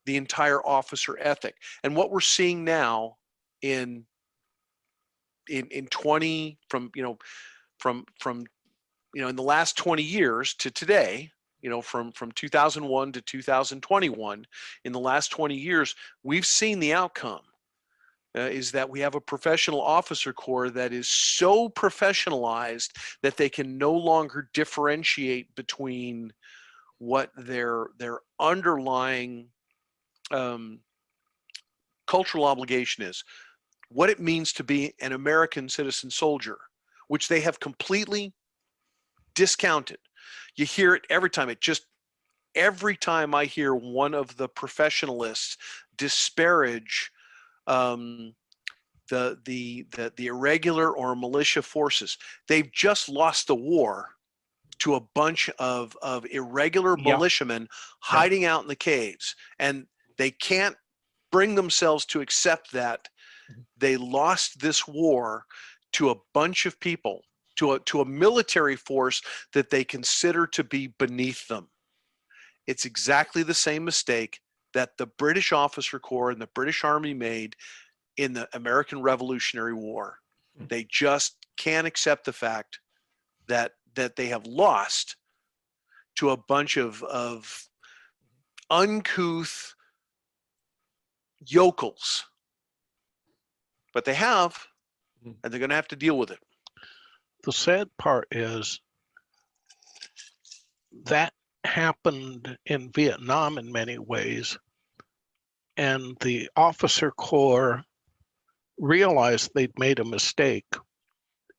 the entire officer ethic. And what we're seeing now in 20 in the last 20 years to today, from 2001 to 2021, in the last 20 years, we've seen the outcome. Is that we have a professional officer corps that is so professionalized that they can no longer differentiate between what their underlying cultural obligation is, what it means to be an American citizen soldier, which they have completely discounted. You hear it every time. Every time I hear one of the professionalists disparage the irregular or militia forces, they've just lost the war to a bunch of irregular militiamen hiding out in the caves, and they can't bring themselves to accept that they lost this war to a bunch of people, to a military force that they consider to be beneath them. It's exactly the same mistake that the British officer corps and the British Army made in the American Revolutionary War. They just can't accept the fact that they have lost to a bunch of uncouth yokels. But they have, and they're going to have to deal with it. The sad part is that happened in Vietnam in many ways, and the officer corps realized they'd made a mistake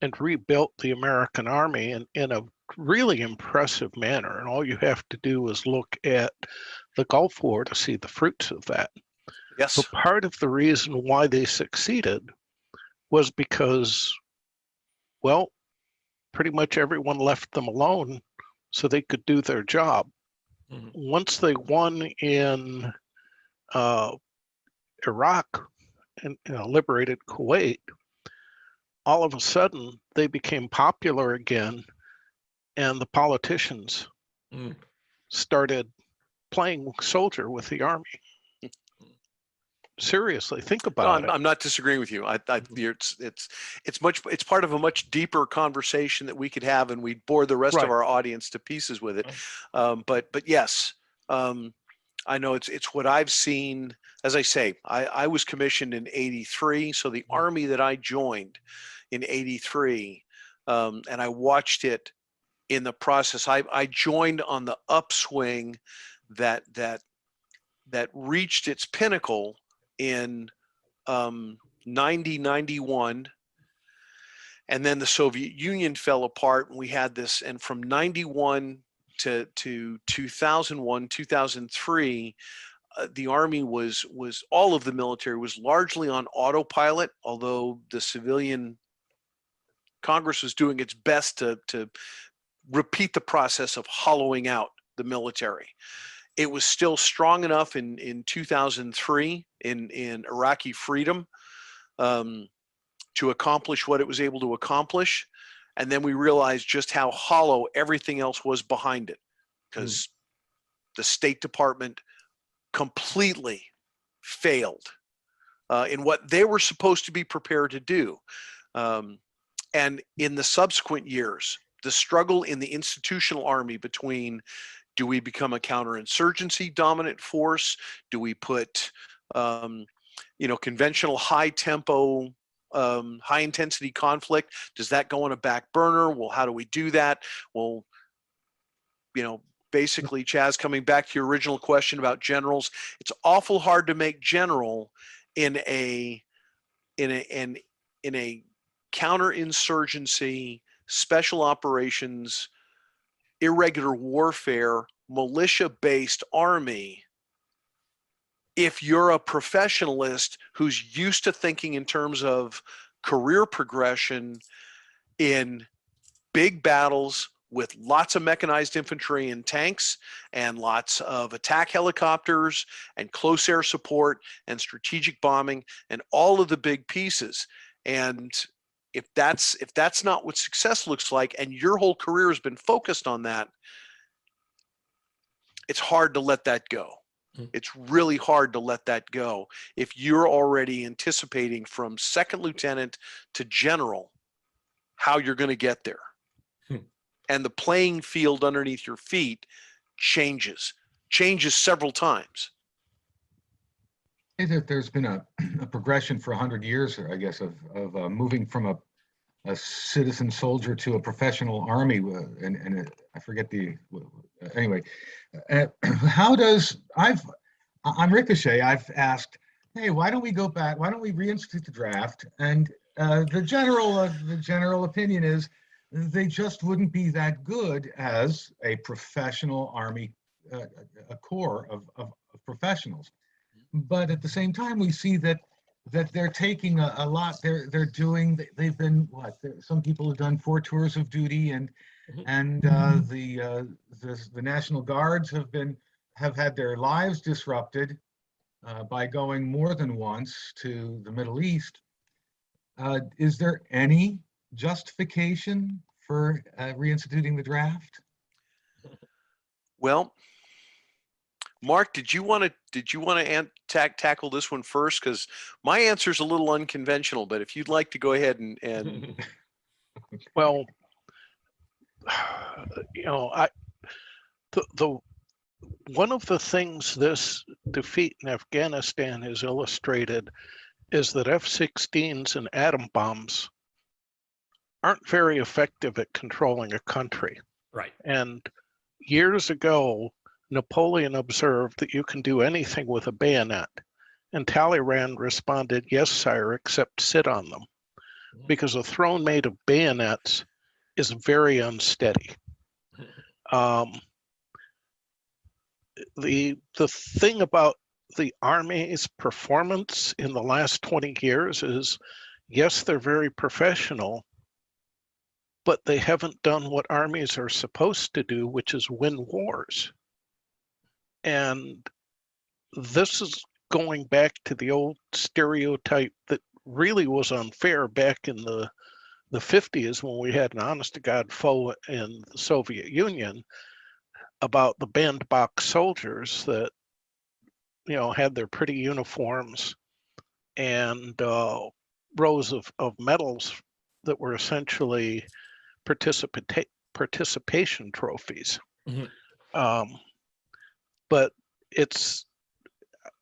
and rebuilt the American Army in a really impressive manner. And all you have to do is look at the Gulf War to see the fruits of that. Yes. But part of the reason why they succeeded was because, well, pretty much everyone left them alone so they could do their job. Mhm. Once they won in Iraq and liberated Kuwait, all of a sudden they became popular again, and the politicians started playing soldier with the army. Seriously, think about it. I'm not disagreeing with you. It's part of a much deeper conversation that we could have, and we'd bore the rest of our audience to pieces with it. But yes, I know it's what I've seen. As I say, I was commissioned in '83, so the Army that I joined in '83, and I watched it in the process. I joined on the upswing that reached its pinnacle in 90, 91, and then the Soviet Union fell apart, and we had this, and from 91 to 2001, 2003, the Army was all of the military was largely on autopilot, although the civilian Congress was doing its best to repeat the process of hollowing out the military. It was still strong enough in 2003 in Iraqi freedom to accomplish what it was able to accomplish. And then we realized just how hollow everything else was behind it, because the State Department completely failed in what they were supposed to be prepared to do. And in the subsequent years, the struggle in the institutional Army between, do we become a counterinsurgency dominant force? Do we put, conventional high tempo, high intensity conflict? Does that go on a back burner? Well, how do we do that? Well, basically, Chaz, coming back to your original question about generals, it's awful hard to make general in a counterinsurgency, special operations, irregular warfare, militia-based army if you're a professionalist who's used to thinking in terms of career progression in big battles with lots of mechanized infantry and tanks and lots of attack helicopters and close air support and strategic bombing and all of the big pieces. And if that's not what success looks like and your whole career has been focused on that, it's hard to let that go. It's really hard to let that go if you're already anticipating from second lieutenant to general how you're going to get there. And the playing field underneath your feet changes several times. I think that there's been a progression for 100 years, I guess, of moving from a citizen soldier to a professional army, and I forget the anyway. How does on Ricochet? I've asked, hey, why don't we go back? Why don't we reinstitute the draft? And the general opinion is they just wouldn't be that good as a professional army, a corps of professionals. But at the same time, we see that they're taking a lot. They're doing. They've been what? Some people have done 4 tours of duty, and the National Guards have had their lives disrupted by going more than once to the Middle East. Is there any justification for reinstituting the draft? Well, Mark, did you want to tackle this one first? Because my answer is a little unconventional, but if you'd like to go ahead and Well, you know, the one of the things this defeat in Afghanistan has illustrated is that F-16s and atom bombs aren't very effective at controlling a country. Right. And years ago, Napoleon observed that you can do anything with a bayonet. And Talleyrand responded, yes, sire, except sit on them. Because a throne made of bayonets is very unsteady. The thing about the Army's performance in the last 20 years is, yes, they're very professional, but they haven't done what armies are supposed to do, which is win wars. And this is going back to the old stereotype that really was unfair back in the 50s when we had an honest-to-God foe in the Soviet Union about the bandbox soldiers that, you know, had their pretty uniforms and rows of medals that were essentially participation trophies. But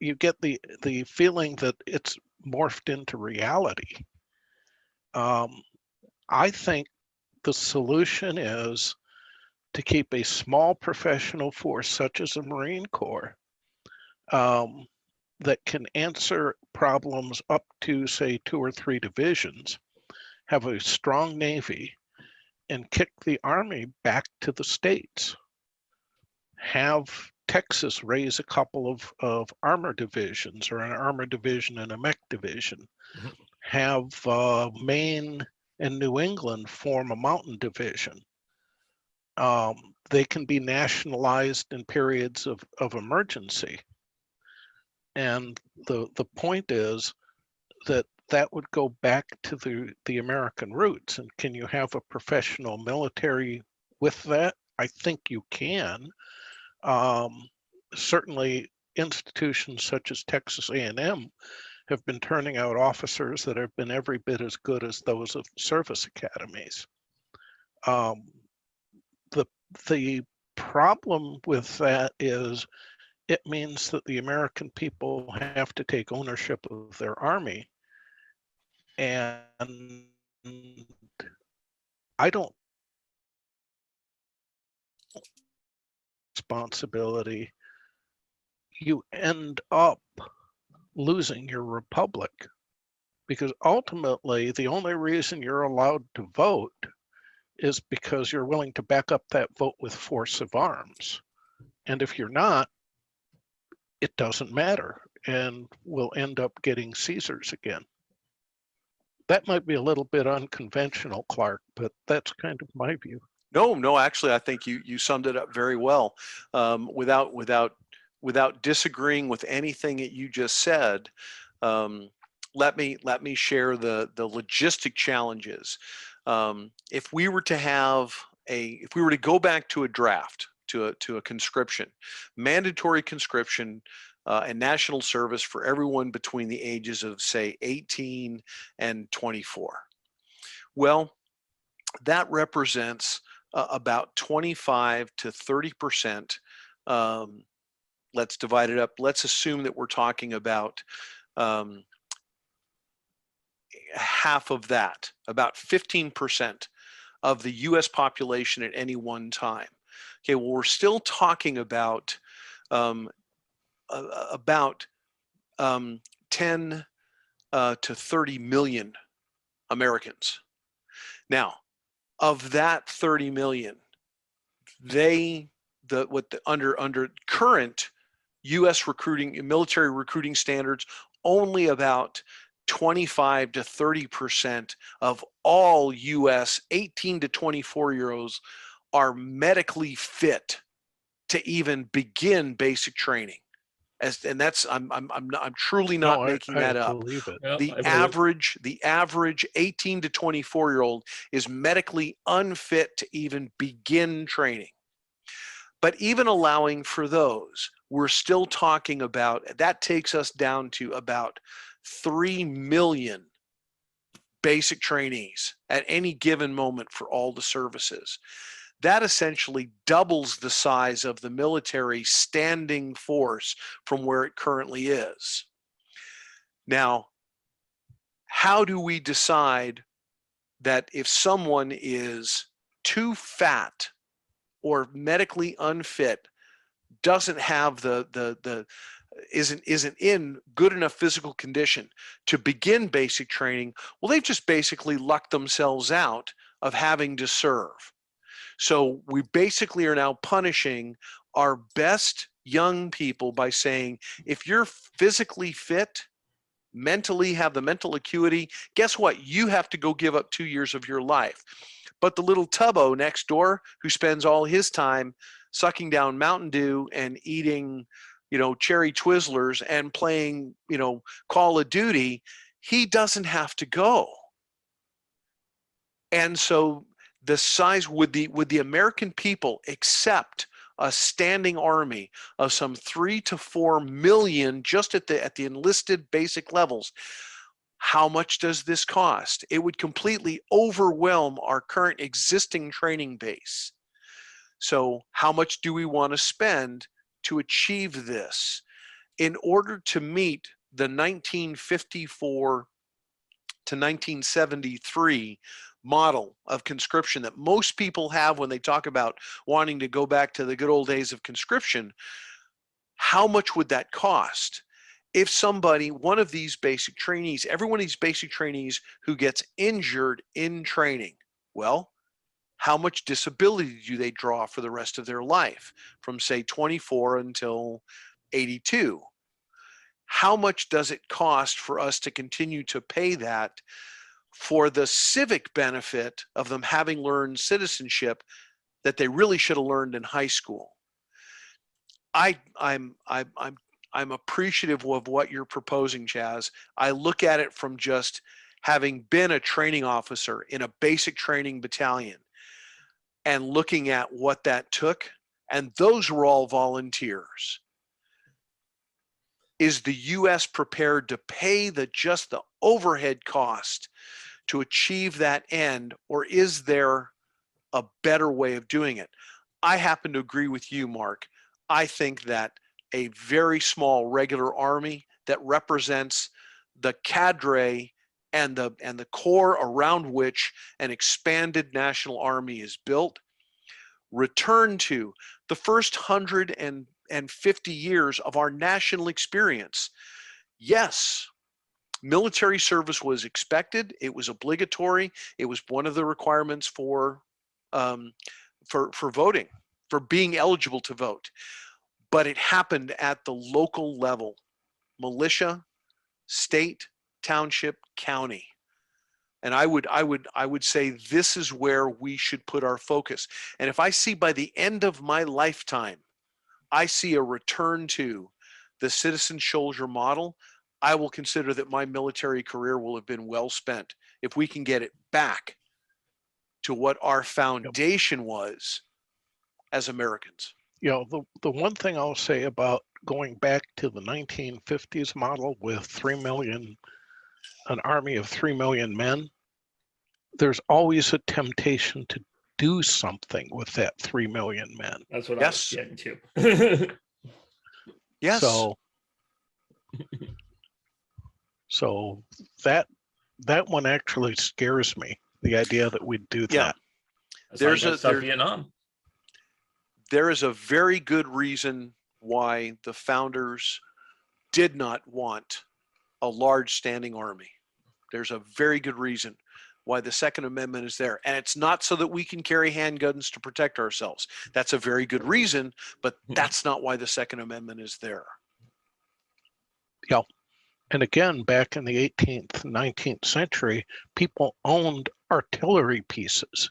you get the feeling that it's morphed into reality. I think the solution is to keep a small professional force, such as the Marine Corps, that can answer problems up to, say, 2 or 3 divisions, have a strong Navy, and kick the Army back to the states. Have Texas raise a couple of armor divisions, or an armor division and a mech division. Have Maine and New England form a mountain division. They can be nationalized in periods of emergency. And the point is that would go back to the American roots. And can you have a professional military with that? I think you can. Certainly institutions such as Texas A&M have been turning out officers that have been every bit as good as those of service academies. The problem with that is it means that the American people have to take ownership of their army. And I don't responsibility, you end up losing your republic. Because ultimately, the only reason you're allowed to vote is because you're willing to back up that vote with force of arms. And if you're not, it doesn't matter, and we'll end up getting Caesars again. That might be a little bit unconventional, Clark, but that's kind of my view. No, actually, I think you summed it up very well. Without disagreeing with anything that you just said, let me share the logistic challenges. If we were to go back to a draft, to a conscription, mandatory conscription, and national service for everyone between the ages of, say, 18 and 24. Well, that represents about 25 to 30%. Let's divide it up. Let's assume that we're talking about half of that, about 15% of the US population at any one time. Okay, well, we're still talking about 10 to 30 million Americans. Now, of that 30 million, under current U.S. military recruiting standards, only about 25 to 30% of all U.S. 18 to 24-year-olds are medically fit to even begin basic training. And that's I'm truly not making that up. Believe it. Well, The average 18 to 24-year-old is medically unfit to even begin training. But even allowing for those, we're still talking about, that takes us down to about 3 million basic trainees at any given moment for all the services. That essentially doubles the size of the military standing force from where it currently is. Now, how do we decide that if someone is too fat or medically unfit, doesn't have isn't in good enough physical condition to begin basic training? Well, they've just basically lucked themselves out of having to serve. So we basically are now punishing our best young people by saying, if you're physically fit, mentally have the mental acuity, guess what? You have to go give up 2 years of your life. But the little tubbo next door who spends all his time sucking down Mountain Dew and eating, cherry Twizzlers and playing, Call of Duty, he doesn't have to go. And so the size, would the American people accept a standing army of some 3 to 4 million just at the enlisted basic levels? How much does this cost? It would completely overwhelm our current existing training base. So how much do we want to spend to achieve this? In order to meet the 1954 to 1973 model of conscription that most people have when they talk about wanting to go back to the good old days of conscription, how much would that cost? If one of these basic trainees, every one of these basic trainees who gets injured in training, well, how much disability do they draw for the rest of their life from, say, 24 until 82? How much does it cost for us to continue to pay that for the civic benefit of them having learned citizenship that they really should have learned in high school? I'm appreciative of what you're proposing, Chaz. I look at it from just having been a training officer in a basic training battalion and looking at what that took, and those were all volunteers. Is the U.S. prepared to pay just the overhead cost to achieve that end, or is there a better way of doing it? I happen to agree with you, Mark. I think that a very small regular army that represents the cadre and the core around which an expanded national army is built return to the first 150 years of our national experience. Yes, military service was expected. It was obligatory. It was one of the requirements for voting, for being eligible to vote. But it happened at the local level, militia, state, township, county. And I would say this is where we should put our focus. And if I see by the end of my lifetime, I see a return to the citizen soldier model, I will consider that my military career will have been well spent. If we can get it back to what our foundation was as Americans. You know, the one thing I'll say about going back to the 1950s model with 3 million, an army of 3 million men, there's always a temptation to do something with that 3 million men. That's what Yes. I was getting to. Yes. So that one actually scares me, the idea that we'd do that. There's Vietnam. There is a very good reason why the founders did not want a large standing army. There's a very good reason why the Second Amendment is there. And it's not so that we can carry handguns to protect ourselves. That's a very good reason, but that's not why the Second Amendment is there. Yeah. And again, back in the 18th, 19th century, people owned artillery pieces.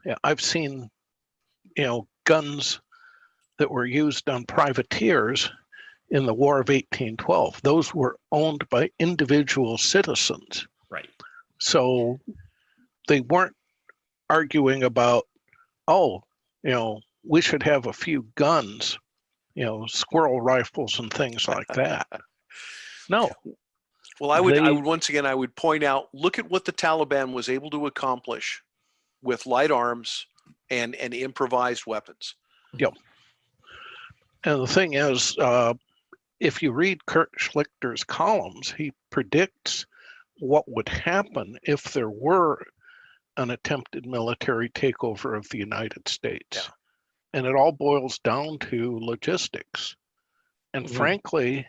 Yeah, I've seen, guns that were used on privateers in the War of 1812. Those were owned by individual citizens. Right. So they weren't arguing about, we should have a few guns, squirrel rifles and things like that. No. Well, I would once again, I would point out, look at what the Taliban was able to accomplish with light arms and improvised weapons. Yep. And the thing is, if you read Kurt Schlichter's columns, he predicts what would happen if there were an attempted military takeover of the United States. Yeah. And it all boils down to logistics. And frankly,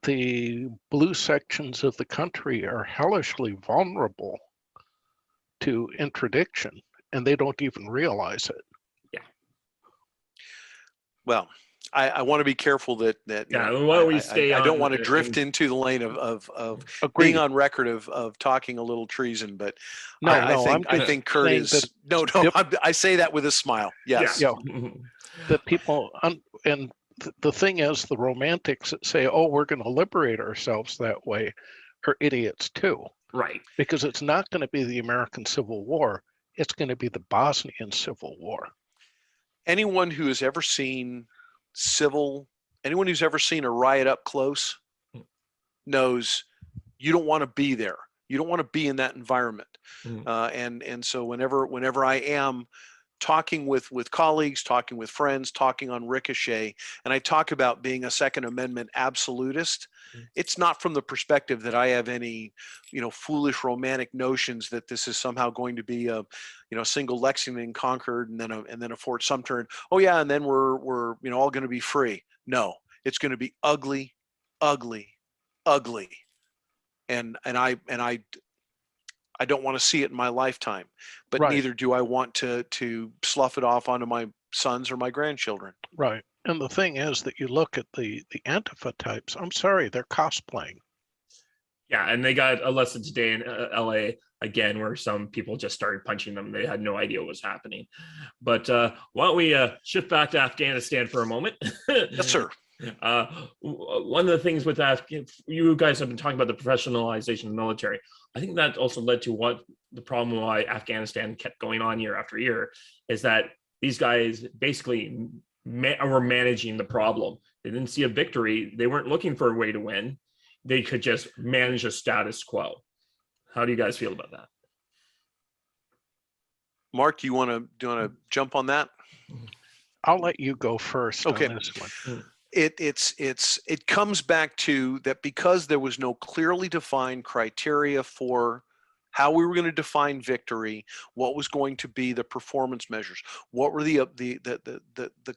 the blue sections of the country are hellishly vulnerable to interdiction, and they don't even realize it. Yeah. Well, I want to be careful that why we stay I don't on want to the- drift into the lane of Agreed. being on record of talking a little treason, but No, I think Kurt saying is that- no. I say that with a smile. Yes. Yeah. That people, and the thing is, the romantics that say, we're going to liberate ourselves that way are idiots too. Right. Because it's not going to be the American Civil War. It's going to be the Bosnian Civil War. Anyone who has ever seen anyone who's ever seen a riot up close knows you don't want to be there. You don't want to be in that environment. And so whenever I am talking with colleagues, talking with friends, talking on Ricochet, and I talk about being a Second Amendment absolutist, it's not from the perspective that I have any, foolish romantic notions that this is somehow going to be a, single Lexington conquered and then a Fort Sumter, and then we're all going to be free. No, it's going to be ugly, ugly, ugly, and I don't want to see it in my lifetime, but Right. neither do I want to slough it off onto my sons or my grandchildren. Right. And the thing is that you look at the Antifa types, I'm sorry, they're cosplaying. Yeah, and they got a lesson today in LA again, where some people just started punching them. They had no idea what was happening. But why don't we shift back to Afghanistan for a moment? Yes, sir. One of the things with that, you guys have been talking about the professionalization of the military. I think that also led to what the problem why Afghanistan kept going on year after year is that these guys basically were managing the problem. They didn't see a victory. They weren't looking for a way to win. They could just manage a status quo. How do you guys feel about that? Mark, do you want to jump on that? I'll let you go first. Okay. On this one. It comes back to that because there was no clearly defined criteria for how we were going to define victory, what was going to be the performance measures, what were the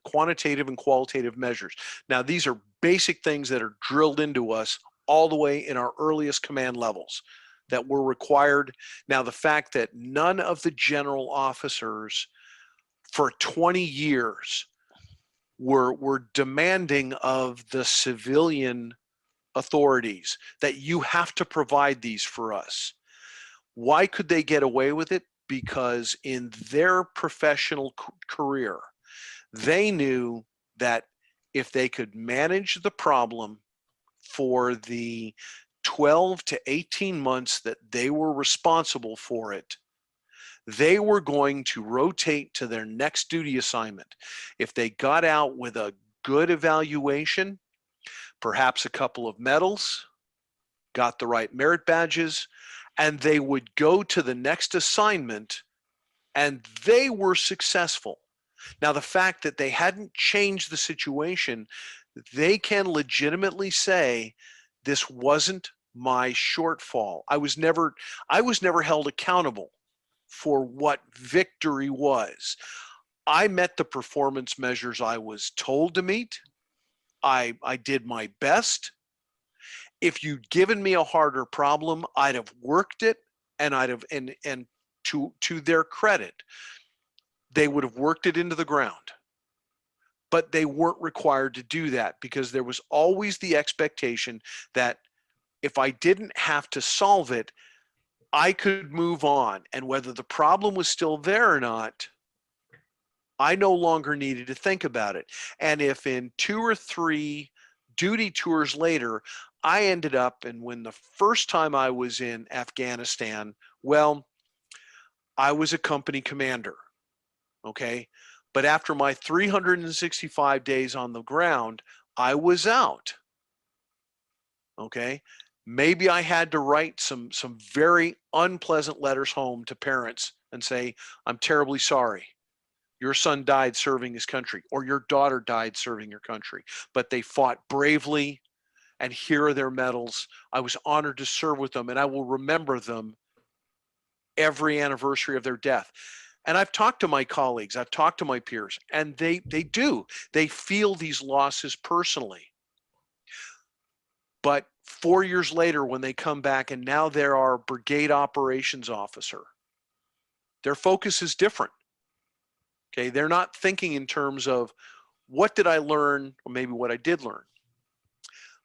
quantitative and qualitative measures. Now, these are basic things that are drilled into us all the way in our earliest command levels that were required. Now, the fact that none of the general officers for 20 years were demanding of the civilian authorities that you have to provide these for us. Why could they get away with it? Because in their professional career, they knew that if they could manage the problem for the 12 to 18 months that they were responsible for it, they were going to rotate to their next duty assignment. If they got out with a good evaluation, perhaps a couple of medals, got the right merit badges, and they would go to the next assignment and they were successful. Now, the fact that they hadn't changed the situation, they can legitimately say, this wasn't my shortfall. I was never held accountable for what victory was. I met the performance measures I was told to meet. I did my best. If you'd given me a harder problem, I'd have worked it, and I'd have, and to their credit, they would have worked it into the ground. But they weren't required to do that because there was always the expectation that if I didn't have to solve it, I could move on. And whether the problem was still there or not, I no longer needed to think about it. And if in 2 or 3 duty tours later, I ended up, and when the first time I was in Afghanistan, well, I was a company commander, okay? But after my 365 days on the ground, I was out, okay? Maybe I had to write some very unpleasant letters home to parents and say, I'm terribly sorry. Your son died serving his country, or your daughter died serving your country, but they fought bravely, and here are their medals. I was honored to serve with them, and I will remember them every anniversary of their death. And I've talked to my colleagues, I've talked to my peers, and they feel these losses personally. But 4 years later, when they come back and now they're our brigade operations officer, their focus is different. Okay, they're not thinking in terms of what did I learn, or maybe what I did learn.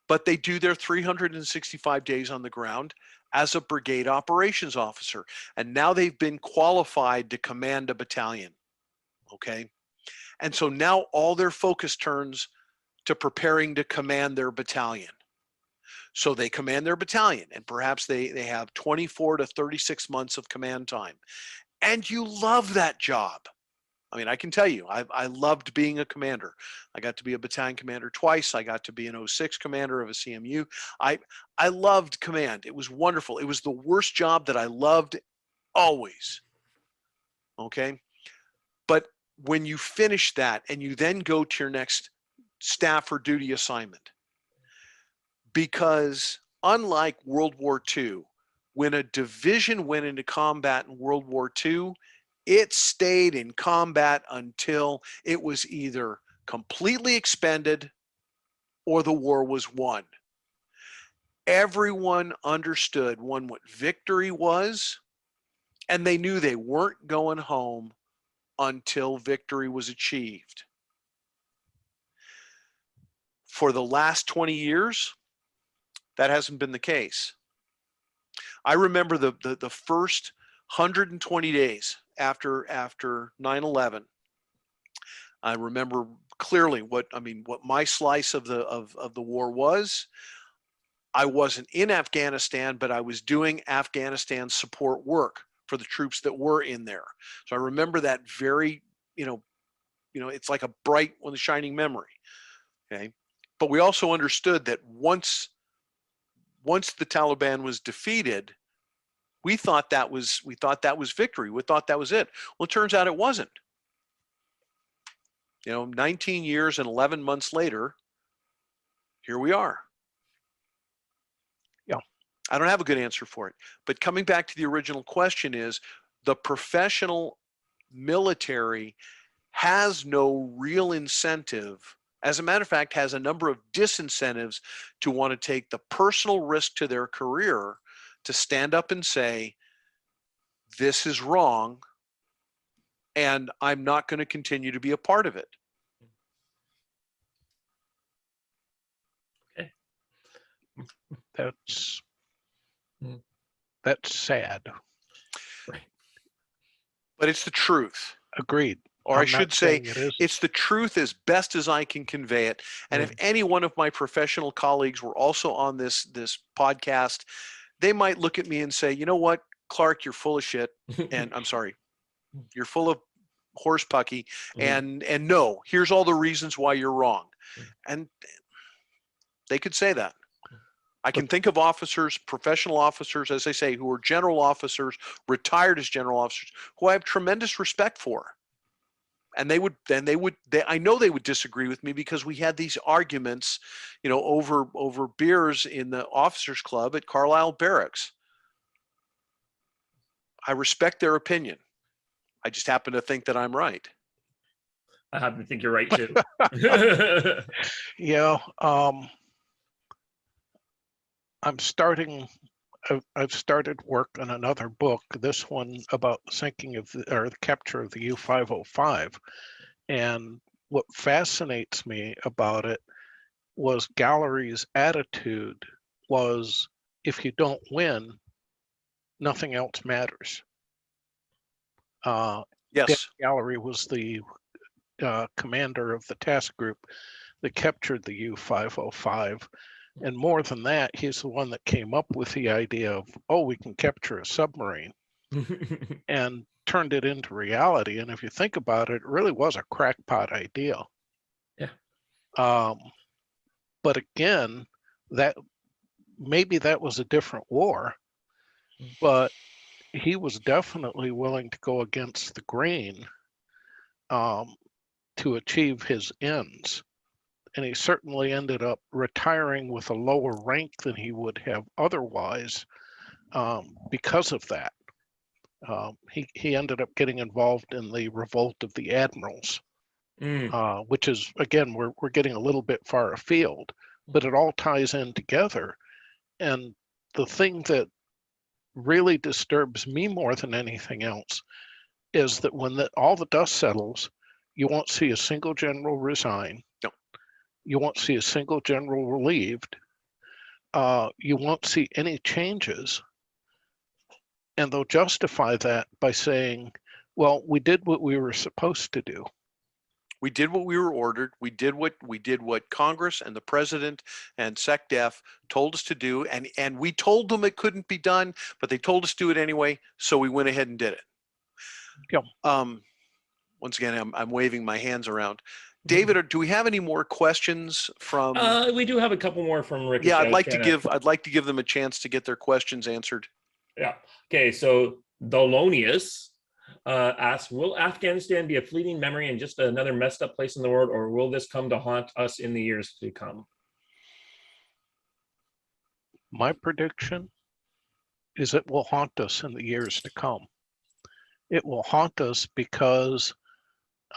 But they do their 365 days on the ground as a brigade operations officer. And now they've been qualified to command a battalion. Okay. And so now all their focus turns to preparing to command their battalion. So they command their battalion, and perhaps they have 24 to 36 months of command time. And you love that job. I mean, I can tell you, I loved being a commander. I got to be a battalion commander twice. I got to be an 06 commander of a CMU. I loved command. It was wonderful. It was the worst job that I loved always. Okay. But when you finish that and you then go to your next staff or duty assignment, because unlike World War II, when a division went into combat in World War II, it stayed in combat until it was either completely expended or the war was won. Everyone understood, one, what victory was, and they knew they weren't going home until victory was achieved. For the last 20 years, that hasn't been the case. I remember the first 120 days after 9/11. I remember clearly what my slice of the war was. I wasn't in Afghanistan, but I was doing Afghanistan support work for the troops that were in there. So I remember that very, it's like a bright one, the shining memory. Okay. But we also understood that once the Taliban was defeated, we thought that was victory. We thought that was it. Well, it turns out it wasn't. 19 years and 11 months later, here we are. Yeah. I don't have a good answer for it. But coming back to the original question is, the professional military has no real incentive. As a matter of fact, has a number of disincentives to want to take the personal risk to their career to stand up and say, this is wrong, and I'm not going to continue to be a part of it. Okay. That's sad. Right. But it's the truth. Agreed. Or I I'm not should say, saying it isn't. it's the truth as best as I can convey it. And if any one of my professional colleagues were also on this podcast, they might look at me and say, you know what, Clark, you're full of shit. And I'm sorry, you're full of horse pucky. And no, here's all the reasons why you're wrong. And they could say that. I can think of officers, professional officers, as they say, who are general officers, retired as general officers, who I have tremendous respect for. And I know they would disagree with me, because we had these arguments, you know, over beers in the officers club at Carlisle Barracks. I respect their opinion. I just happen to think that I'm right. I happen to think you're right too. Yeah. I've started work on another book, this one about the capture of the U-505. And what fascinates me about it was Gallery's attitude was, if you don't win, nothing else matters. Yes. Gallery was the commander of the task group that captured the U-505. And more than that, he's the one that came up with the idea of, oh, we can capture a submarine, and turned it into reality. And if you think about it, it really was a crackpot idea. Yeah. But again, maybe that was a different war, but he was definitely willing to go against the grain to achieve his ends. And he certainly ended up retiring with a lower rank than he would have otherwise because of that. He ended up getting involved in the revolt of the admirals, which is, again, we're getting a little bit far afield, but it all ties in together. And the thing that really disturbs me more than anything else is that when all the dust settles, you won't see a single general resign. No. You won't see a single general relieved. You won't see any changes. And they'll justify that by saying, well, we did what we were supposed to do. We did what we were ordered. We did what Congress and the president and SecDef told us to do, and we told them it couldn't be done, but they told us to do it anyway, so we went ahead and did it. Yeah. Once again, I'm waving my hands around. David, do we have any more questions from? We do have a couple more from Rick. Yeah, I'd like to give them a chance to get their questions answered. Yeah. Okay. So Dolonius asks, will Afghanistan be a fleeting memory and just another messed up place in the world, or will this come to haunt us in the years to come? My prediction is it will haunt us in the years to come. It will haunt us because,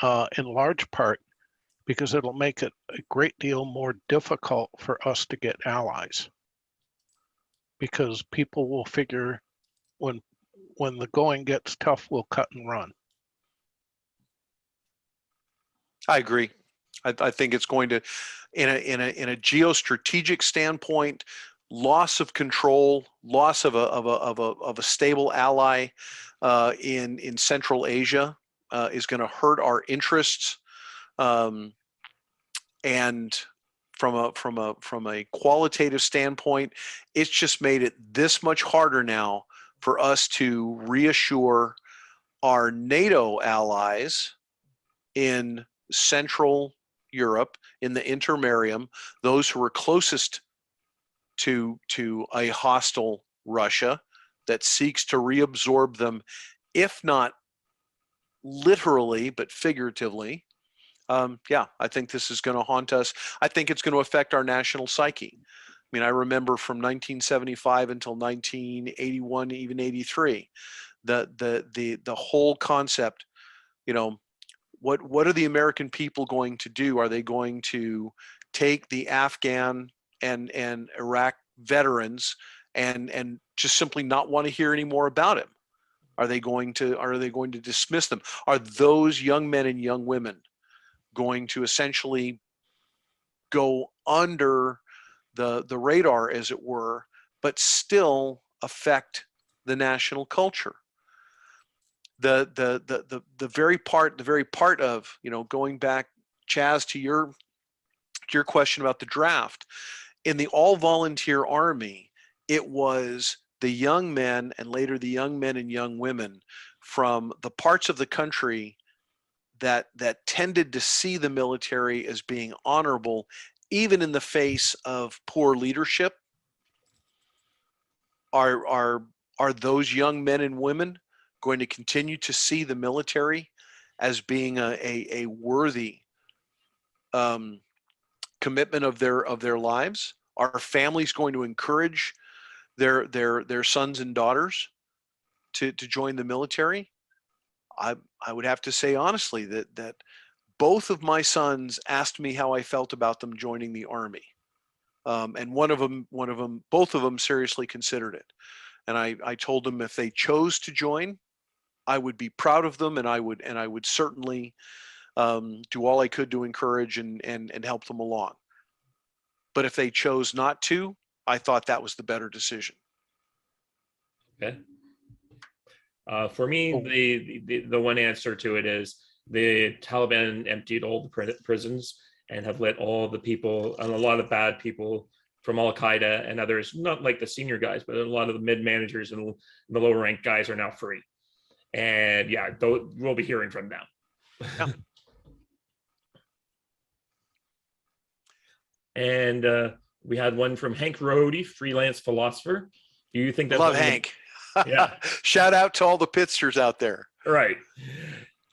in large part, because it'll make it a great deal more difficult for us to get allies. Because people will figure when the going gets tough, we'll cut and run. I agree. I think it's going to, in a geostrategic standpoint, loss of control, loss of a stable ally in Central Asia is going to hurt our interests. And from a qualitative standpoint, it's just made it this much harder now for us to reassure our NATO allies in Central Europe, in the intermarium, those who are closest to a hostile Russia that seeks to reabsorb them, if not literally, but figuratively. Yeah, I think this is going to haunt us. I think it's going to affect our national psyche. mean, I remember from 1975 until 1981, even 83, the whole concept, you know, what are the American people going to do? Are they going to take the Afghan and Iraq veterans and just simply not want to hear any more about him? Are they going to dismiss them? Are those young men and young women going to essentially go under the radar, as it were, but still affect the national culture? The very part of, you know, going back, Chaz, to your question about the draft, in the all volunteer army, it was the young men and later the young men and young women from the parts of the country that tended to see the military as being honorable, even in the face of poor leadership. Are those young men and women going to continue to see the military as being a worthy commitment of their lives? Are families going to encourage their sons and daughters to join the military? I would have to say honestly that both of my sons asked me how I felt about them joining the Army, and both of them seriously considered it. And I told them if they chose to join, I would be proud of them, and I would certainly do all I could to encourage and help them along. But if they chose not to, I thought that was the better decision. Okay. For me, the one answer to it is the Taliban emptied all the prisons and have let all the people, and a lot of bad people from Al Qaeda and others, not like the senior guys, but a lot of the mid managers and the lower ranked guys are now free. And yeah, we'll be hearing from them. Yeah. And we had one from Hank Rohde, freelance philosopher. Do you think that? Love Hank. Yeah. Shout out to all the pitsters out there. Right.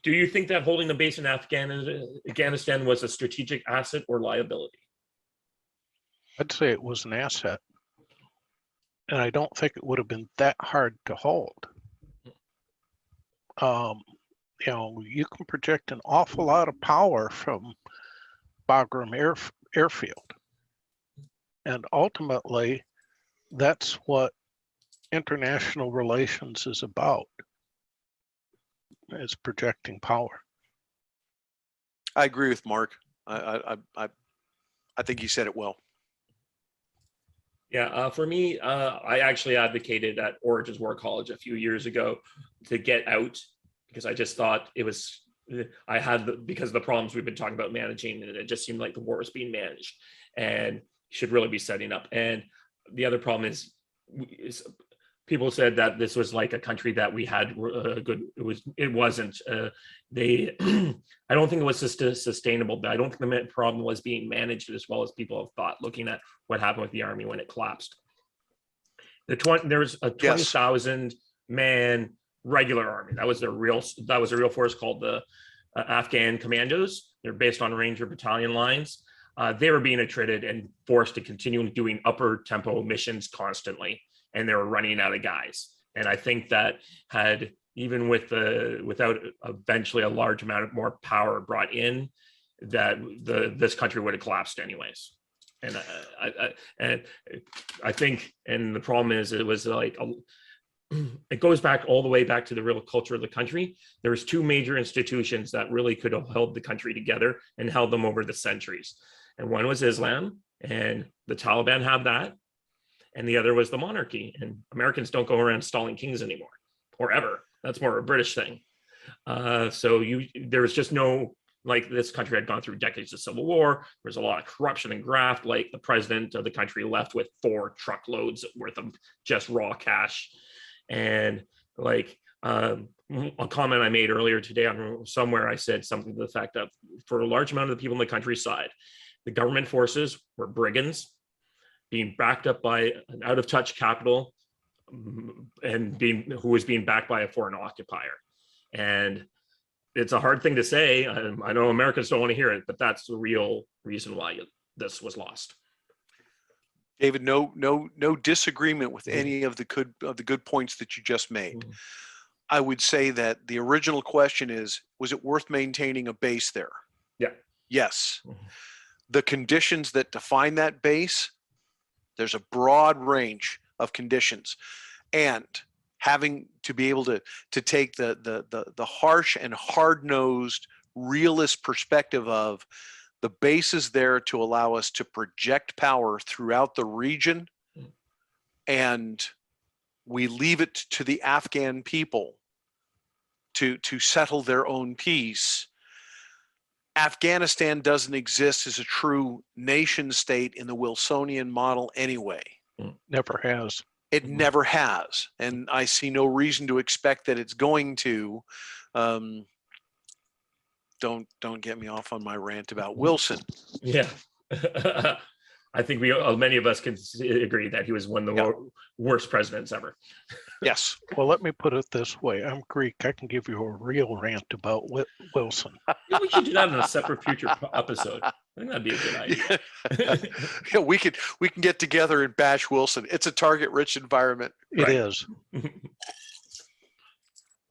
Do you think that holding the base in Afghanistan was a strategic asset or liability? I'd say it was an asset. And I don't think it would have been that hard to hold. You know, you can project an awful lot of power from Bagram Airfield. And ultimately, that's what international relations is about, is projecting power. I agree with Mark. I think he said it well. Yeah, for me, I actually advocated at Origins War College a few years ago to get out, because I just thought it was, because of the problems we've been talking about managing, and it just seemed like the war was being managed and should really be setting up. And the other problem is people said that this was like a country that we had it wasn't. I don't think it was sustainable, but I don't think the problem was being managed as well as people have thought, looking at what happened with the Army when it collapsed. There was a 20,000 man regular army. That was a real force called the Afghan Commandos. They're based on Ranger battalion lines. They were being attrited and forced to continue doing upper tempo missions constantly, and they were running out of guys. And I think that had, even without eventually a large amount of more power brought in, that this country would have collapsed anyways. And I think, and the problem is, it was like it goes back all the way back to the real culture of the country. There was two major institutions that really could have held the country together and held them over the centuries. And one was Islam, and the Taliban have that. And the other was the monarchy. And Americans don't go around installing kings anymore, or ever. That's more a British thing. So there was just no, like, this country had gone through decades of civil war. There's a lot of corruption and graft. Like, the president of the country left with 4 truckloads worth of just raw cash. And like a comment I made earlier today on somewhere, I said something to the fact that for a large amount of the people in the countryside, the government forces were brigands being backed up by an out-of-touch capital, and who was being backed by a foreign occupier. And it's a hard thing to say. I know Americans don't want to hear it, but that's the real reason why this was lost. David, no disagreement with any of the good points that you just made. Mhm. I would say that the original question is, was it worth maintaining a base there? Yeah. Yes. Mhm. The conditions that define that base, there's a broad range of conditions, and having to be able to take the harsh and hard-nosed realist perspective of the base is there to allow us to project power throughout the region, and we leave it to the Afghan people to settle their own peace. Afghanistan doesn't exist as a true nation state in the Wilsonian model anyway. Never has. It never has, and I see no reason to expect that it's going to. Don't get me off on my rant about Wilson. Yeah. I think many of us can agree that he was one of the worst presidents ever. Yes. Well, let me put it this way. I'm Greek. I can give you a real rant about Wilson. Yeah, we should do that in a separate future episode. I think that'd be a good idea. Yeah, we can get together and bash Wilson. It's a target-rich environment. It is.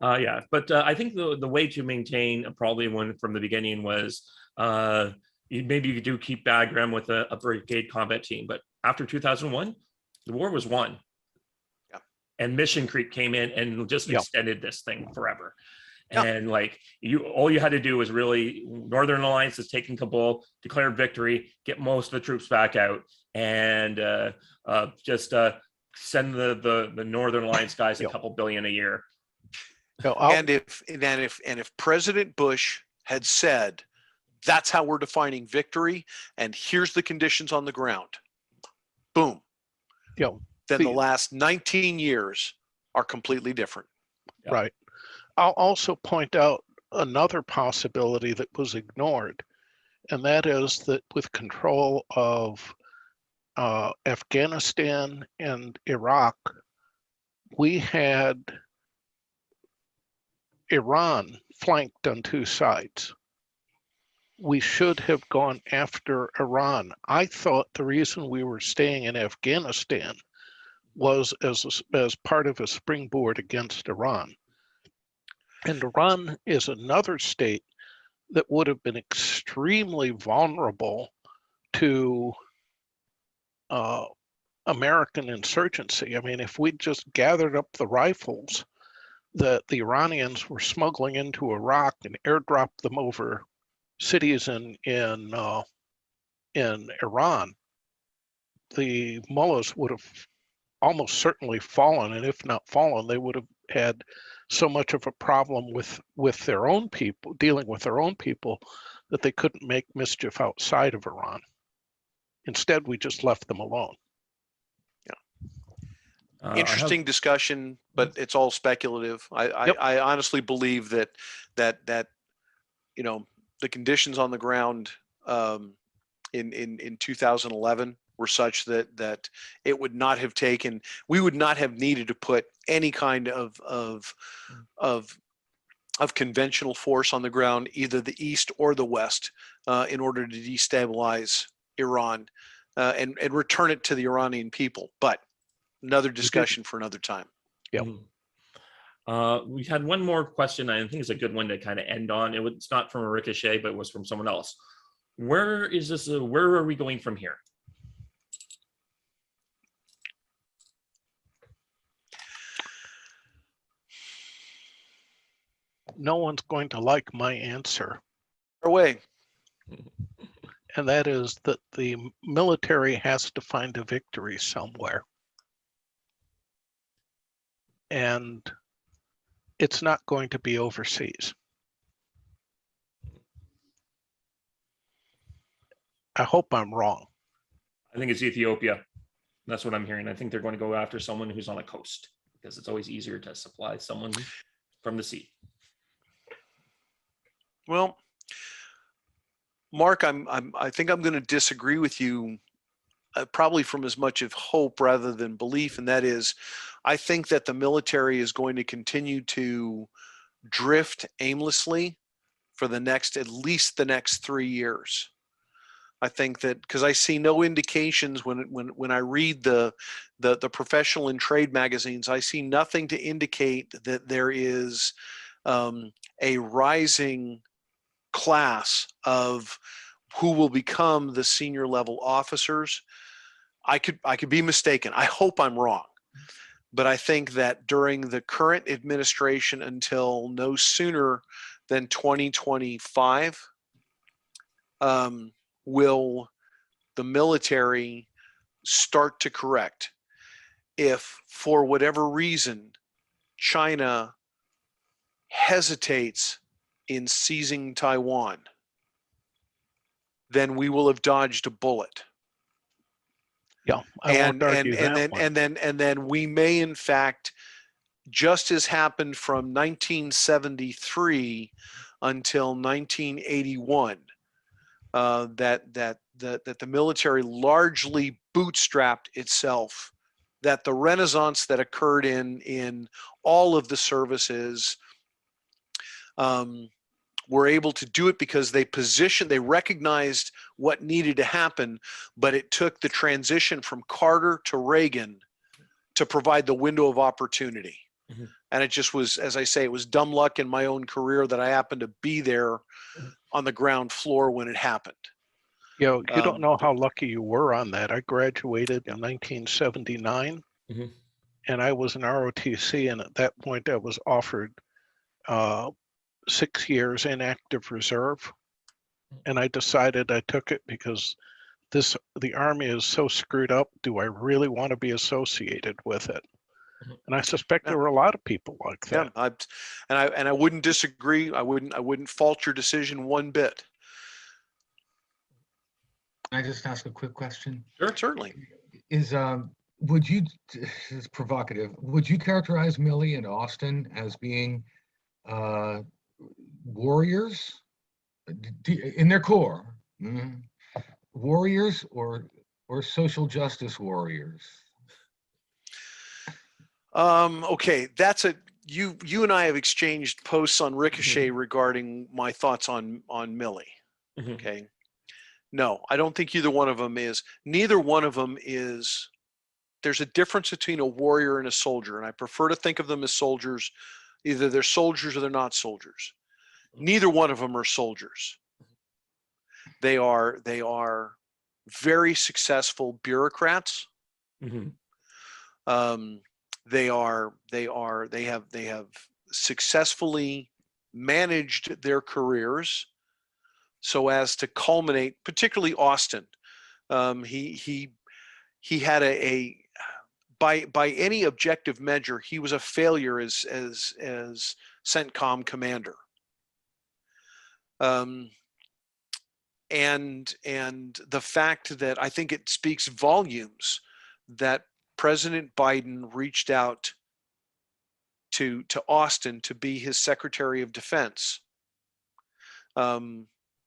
Yeah, but I think the way to maintain probably one from the beginning was maybe you do keep Bagram with a brigade combat team, but after 2001, the war was won. Yeah. And Mission Creek came in and just extended this thing forever. Yeah. And like all you had to do was really Northern Alliance is taking Kabul, declare victory, get most of the troops back out, and just send the Northern Alliance guys a couple billion a year. And if President Bush had said, that's how we're defining victory, and here's the conditions on the ground, boom, then the last 19 years are completely different. Right. I'll also point out another possibility that was ignored, and that is that with control of Afghanistan and Iraq, we had Iran flanked on two sides. We should have gone after Iran. I thought the reason we were staying in Afghanistan was as part of a springboard against Iran. And Iran is another state that would have been extremely vulnerable to American insurgency. I mean, if we'd just gathered up the rifles that the Iranians were smuggling into Iraq and airdropped them over cities in Iran, the mullahs would have almost certainly fallen, and if not fallen, they would have had so much of a problem with their own people, dealing with their own people, that they couldn't make mischief outside of Iran. Instead, we just left them alone. Interesting discussion, but it's all speculative. I honestly believe that the conditions on the ground in 2011 were such that it would not have taken, we would not have needed to put any kind of conventional force on the ground, either the east or the west, in order to destabilize Iran and return it to the Iranian people. But another discussion for another time. Yeah. We had one more question. I think it's a good one to kind of end on. It's not from a ricochet, but it was from someone else. Where is this? Where are we going from here? No one's going to like my answer. Away. And that is that the military has to find a victory somewhere. And it's not going to be overseas. I hope I'm wrong. I think it's Ethiopia. That's what I'm hearing. I think they're going to go after someone who's on a coast because it's always easier to supply someone from the sea. Well, Mark, I think I'm going to disagree with you, probably from as much of hope rather than belief, and that is, I think that the military is going to continue to drift aimlessly for at least the next 3 years. I think that because I see no indications when I read the professional and trade magazines, I see nothing to indicate that there is a rising class of who will become the senior level officers. I could be mistaken. I hope I'm wrong. But I think that during the current administration until no sooner than 2025, will the military start to correct. If for whatever reason China hesitates in seizing Taiwan, then we will have dodged a bullet. Yeah, I won't argue that one. And then we may in fact, just as happened from 1973 until 1981, that the military largely bootstrapped itself, that the renaissance that occurred in all of the services were able to do it because they recognized what needed to happen, but it took the transition from Carter to Reagan to provide the window of opportunity. Mm-hmm. And it just was, as I say, it was dumb luck in my own career that I happened to be there on the ground floor when it happened. You don't know how lucky you were on that. I graduated in 1979, and I was an ROTC, and at that point I was offered 6 years in active reserve, and I decided I took it because the Army is so screwed up. Do I really want to be associated with it? And I suspect there were a lot of people like that. Yeah, I wouldn't disagree. I wouldn't fault your decision one bit. Can I just ask a quick question? Sure, certainly. This is provocative, would you characterize Milley and Austin as being warriors in their core? Warriors or social justice warriors? Okay, you and I have exchanged posts on Ricochet regarding my thoughts on Milley. Okay. No, I don't think either one of them is. Neither one of them is. There's a difference between a warrior and a soldier, and I prefer to think of them as soldiers. Either they're soldiers or they're not soldiers. Neither one of them are soldiers. They are very successful bureaucrats. They have successfully managed their careers so as to culminate, particularly Austin. He had by any objective measure, he was a failure as CENTCOM commander. And the fact that I think it speaks volumes that President Biden reached out to Austin to be his Secretary of Defense,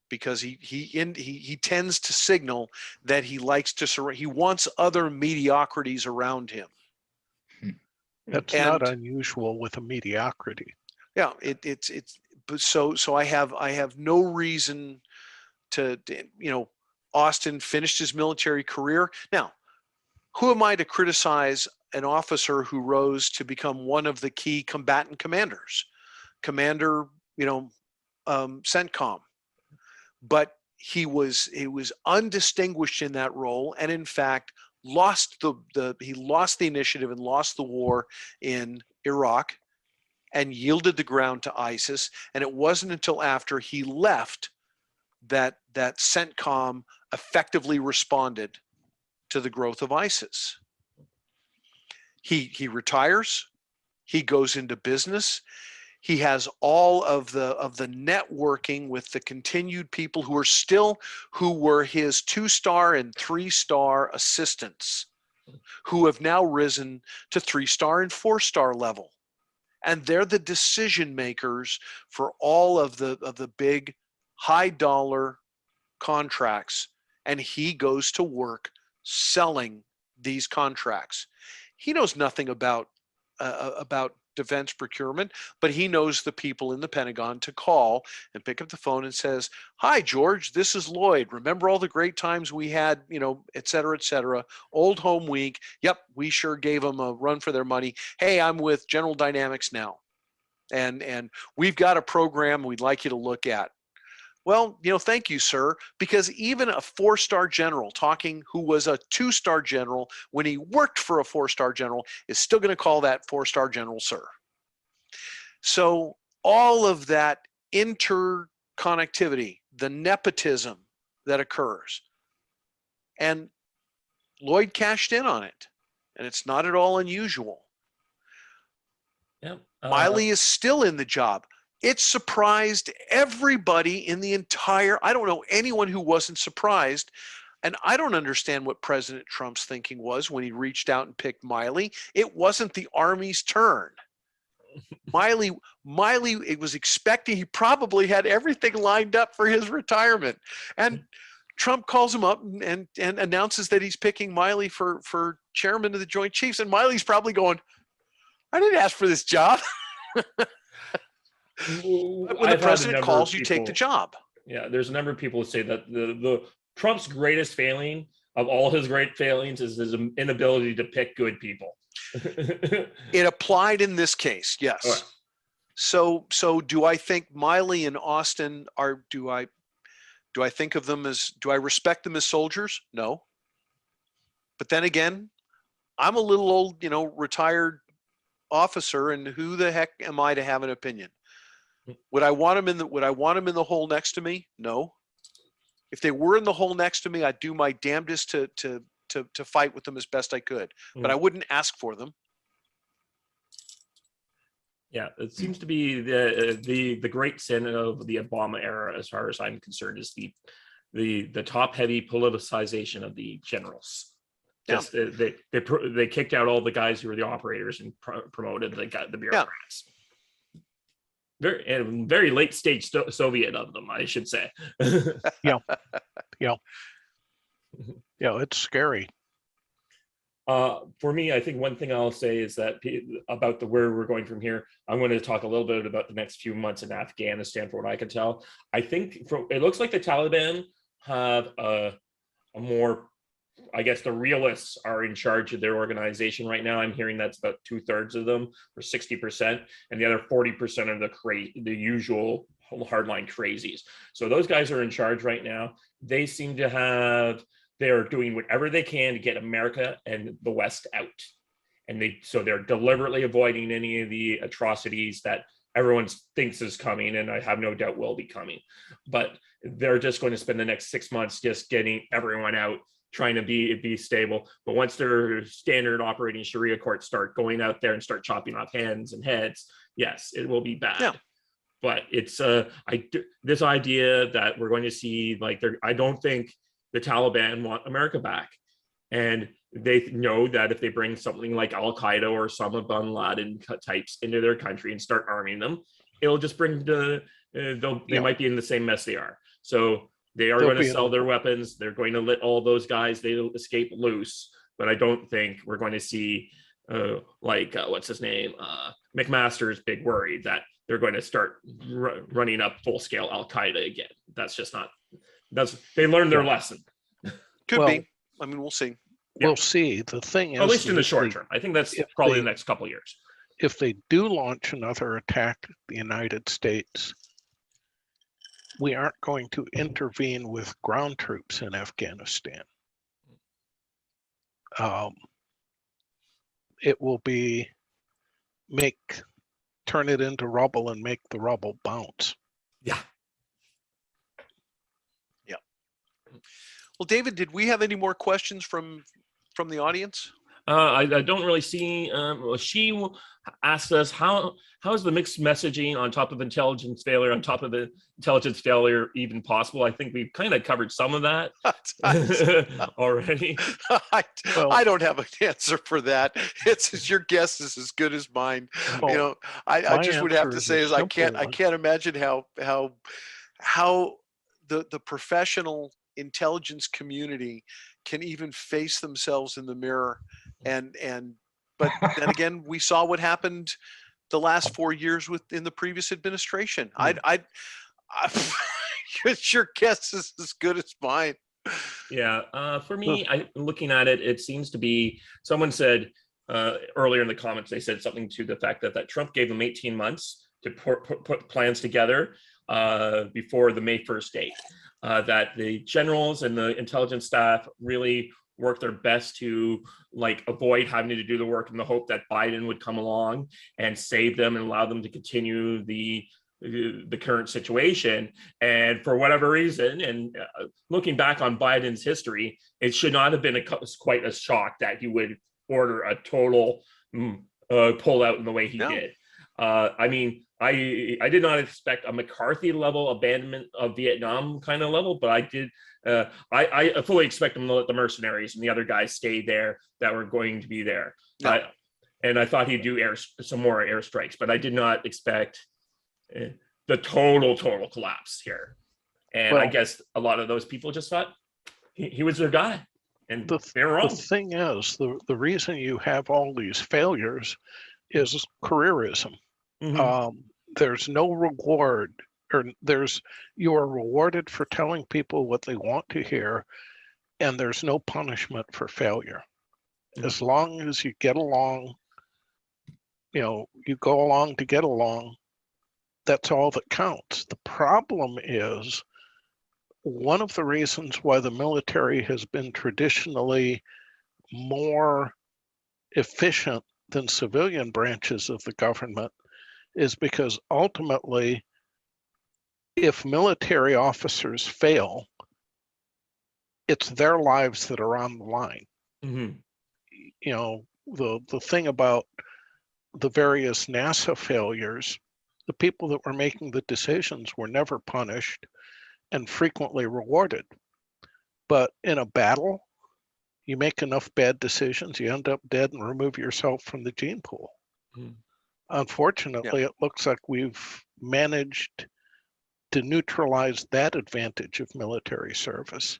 because he tends to signal that he likes to he wants other mediocrities around him. That's not unusual with a mediocrity. Yeah, it's so I have no reason to Austin finished his military career. Now, who am I to criticize an officer who rose to become one of the key combatant commanders, Commander, CENTCOM? But he was undistinguished in that role, and in fact lost he lost the initiative and lost the war in Iraq, and yielded the ground to ISIS. And it wasn't until after he left that CENTCOM effectively responded to the growth of ISIS. He retires. He goes into business. He has all of the networking with the continued people who were his 2-star and 3-star assistants, who have now risen to 3-star and 4-star level. And they're the decision makers for all of the big high dollar contracts. And he goes to work selling these contracts. He knows nothing about about defense procurement, but he knows the people in the Pentagon to call and pick up the phone and says, "Hi, George, this is Lloyd. Remember all the great times we had, et cetera, et cetera. Old Home Week. Yep, we sure gave them a run for their money. Hey, I'm with General Dynamics now, and we've got a program we'd like you to look at." Well, thank you, sir, because even a 4-star general who was a 2-star general when he worked for a 4-star general is still going to call that 4-star general, sir. So all of that interconnectivity, the nepotism that occurs, and Lloyd cashed in on it, and it's not at all unusual. Yeah. Miley is still in the job. It surprised everybody in the entire, I don't know anyone who wasn't surprised. And I don't understand what President Trump's thinking was when he reached out and picked Miley. It wasn't the Army's turn. Miley, it was expecting, he probably had everything lined up for his retirement. And Trump calls him up and announces that he's picking Miley for chairman of the Joint Chiefs. And Miley's probably going, I didn't ask for this job. When the president calls, you take the job. Yeah, there's a number of people who say that the Trump's greatest failing of all his great failings is his inability to pick good people. It applied in this case, yes. Right. So do I think Miley and Austin are? Do I think of them as? Do I respect them as soldiers? No. But then again, I'm a little old, retired officer, and who the heck am I to have an opinion? Would I want them in the hole next to me? No. If they were in the hole next to me, I'd do my damnedest to fight with them as best I could, but I wouldn't ask for them. Yeah, it seems to be the great sin of the Obama era, as far as I'm concerned, is the top heavy politicization of the generals. Just they kicked out all the guys who were the operators and promoted the bureaucrats. Yeah. Very late stage Soviet of them, I should say. Yeah, it's scary. For me, I think one thing I'll say is that about where we're going from here, I'm going to talk a little bit about the next few months in Afghanistan. For what I can tell, I think it looks like the Taliban have a more, I guess the realists are in charge of their organization right now. I'm hearing that's about 2/3 of them, or 60%, and the other 40% are the usual hardline crazies. So those guys are in charge right now. They seem to have, they're doing whatever they can to get America and the West out. And they're deliberately avoiding any of the atrocities that everyone thinks is coming, and I have no doubt will be coming. But they're just going to spend the next 6 months just getting everyone out, trying to be stable. But once their standard operating Sharia courts start going out there and start chopping off hands and heads, yes, it will be bad. Yeah. But it's this idea that we're going to see, I don't think the Taliban want America back. And they know that if they bring something like Al-Qaeda or some of bin Laden types into their country and start arming them, it'll just bring they might be in the same mess they are. So they'll going to sell their weapons. They're going to let all those guys, they escape loose. But I don't think we're going to see what's his name? McMaster's big worry that they're going to start running up full-scale Al-Qaeda again. That's just not, they learned their lesson. Could be. I mean, we'll see. We'll see. The thing is, at least in the short term, I think that's probably the next couple of years. If they do launch another attack at the United States, we aren't going to intervene with ground troops in Afghanistan. It will be turn it into rubble and make the rubble bounce. Yeah. Yeah. Well, David, did we have any more questions from the audience? I don't really see. She asked us, how is the mixed messaging on top of intelligence failure, even possible? I think we've kind of covered some of that already. I don't have an answer for that. Your guess is as good as mine. I just would have to say is I can't imagine how the professional intelligence community can even face themselves in the mirror and but then again, we saw what happened the last 4 years within the previous administration. I your guess is as good as mine. Yeah, for me, looking at it, it seems to be, someone said earlier in the comments, they said something to the fact that Trump gave them 18 months to put plans together before the May 1st date. That the generals and the intelligence staff really worked their best to avoid having to do the work in the hope that Biden would come along and save them and allow them to continue the current situation. And for whatever reason, and looking back on Biden's history, it should not have been quite a shock that he would order a total pullout in the way he did. I mean, I did not expect a McCarthy level abandonment of Vietnam kind of level, but I did. I fully expect them to let the mercenaries and the other guys stay there that were going to be there. No. And I thought he'd do some more airstrikes, but I did not expect the total collapse here. And I guess a lot of those people just thought he was their guy, and they're wrong. The thing is, the reason you have all these failures is careerism. There's no reward, or you are rewarded for telling people what they want to hear, and there's no punishment for failure. As long as you get along, you go along to get along, that's all that counts. The problem is, one of the reasons why the military has been traditionally more efficient than civilian branches of the government is because ultimately, if military officers fail, it's their lives that are on the line. The thing about the various NASA failures, the people that were making the decisions were never punished and frequently rewarded. But in a battle, you make enough bad decisions, you end up dead and remove yourself from the gene pool. Unfortunately, it looks like we've managed to neutralize that advantage of military service.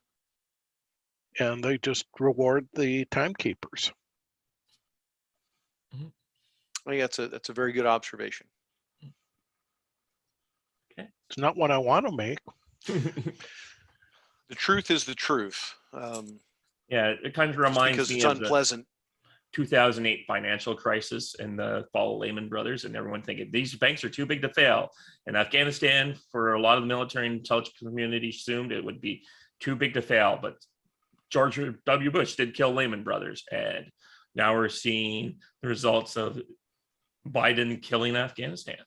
And they just reward the timekeepers. I think that's a very good observation. Okay. It's not what I want to make. The truth is the truth. Yeah, it kind of reminds because me it's of unpleasant. the 2008 financial crisis and the fall of Lehman Brothers, and everyone thinking these banks are too big to fail. And Afghanistan, for a lot of the military and intelligence community, assumed it would be too big to fail. But George W. Bush did kill Lehman Brothers, and now we're seeing the results of Biden killing Afghanistan.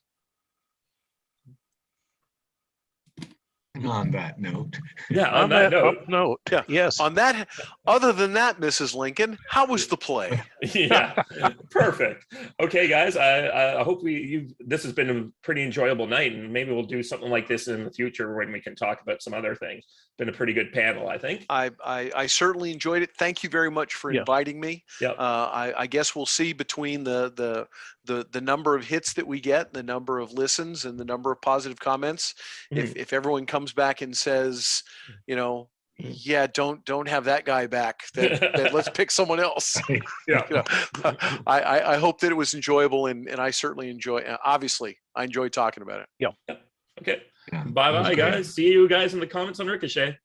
On that note. Yeah, on that note. Yeah. Yes. On that, other than that, Mrs. Lincoln, how was the play? Yeah, perfect. Okay, guys, I hope this has been a pretty enjoyable night, and maybe we'll do something like this in the future when we can talk about some other things. Been a pretty good panel, I think. I certainly enjoyed it. Thank you very much for inviting me. Yep. I guess we'll see between the number of hits that we get, the number of listens, and the number of positive comments. If everyone comes back and says, yeah, don't have that guy back, then let's pick someone else. Yeah. I hope that it was enjoyable, and I certainly obviously I enjoy talking about it. Yeah. Okay. Yeah, Bye that was bye, great. guys. See you guys in the comments on Ricochet.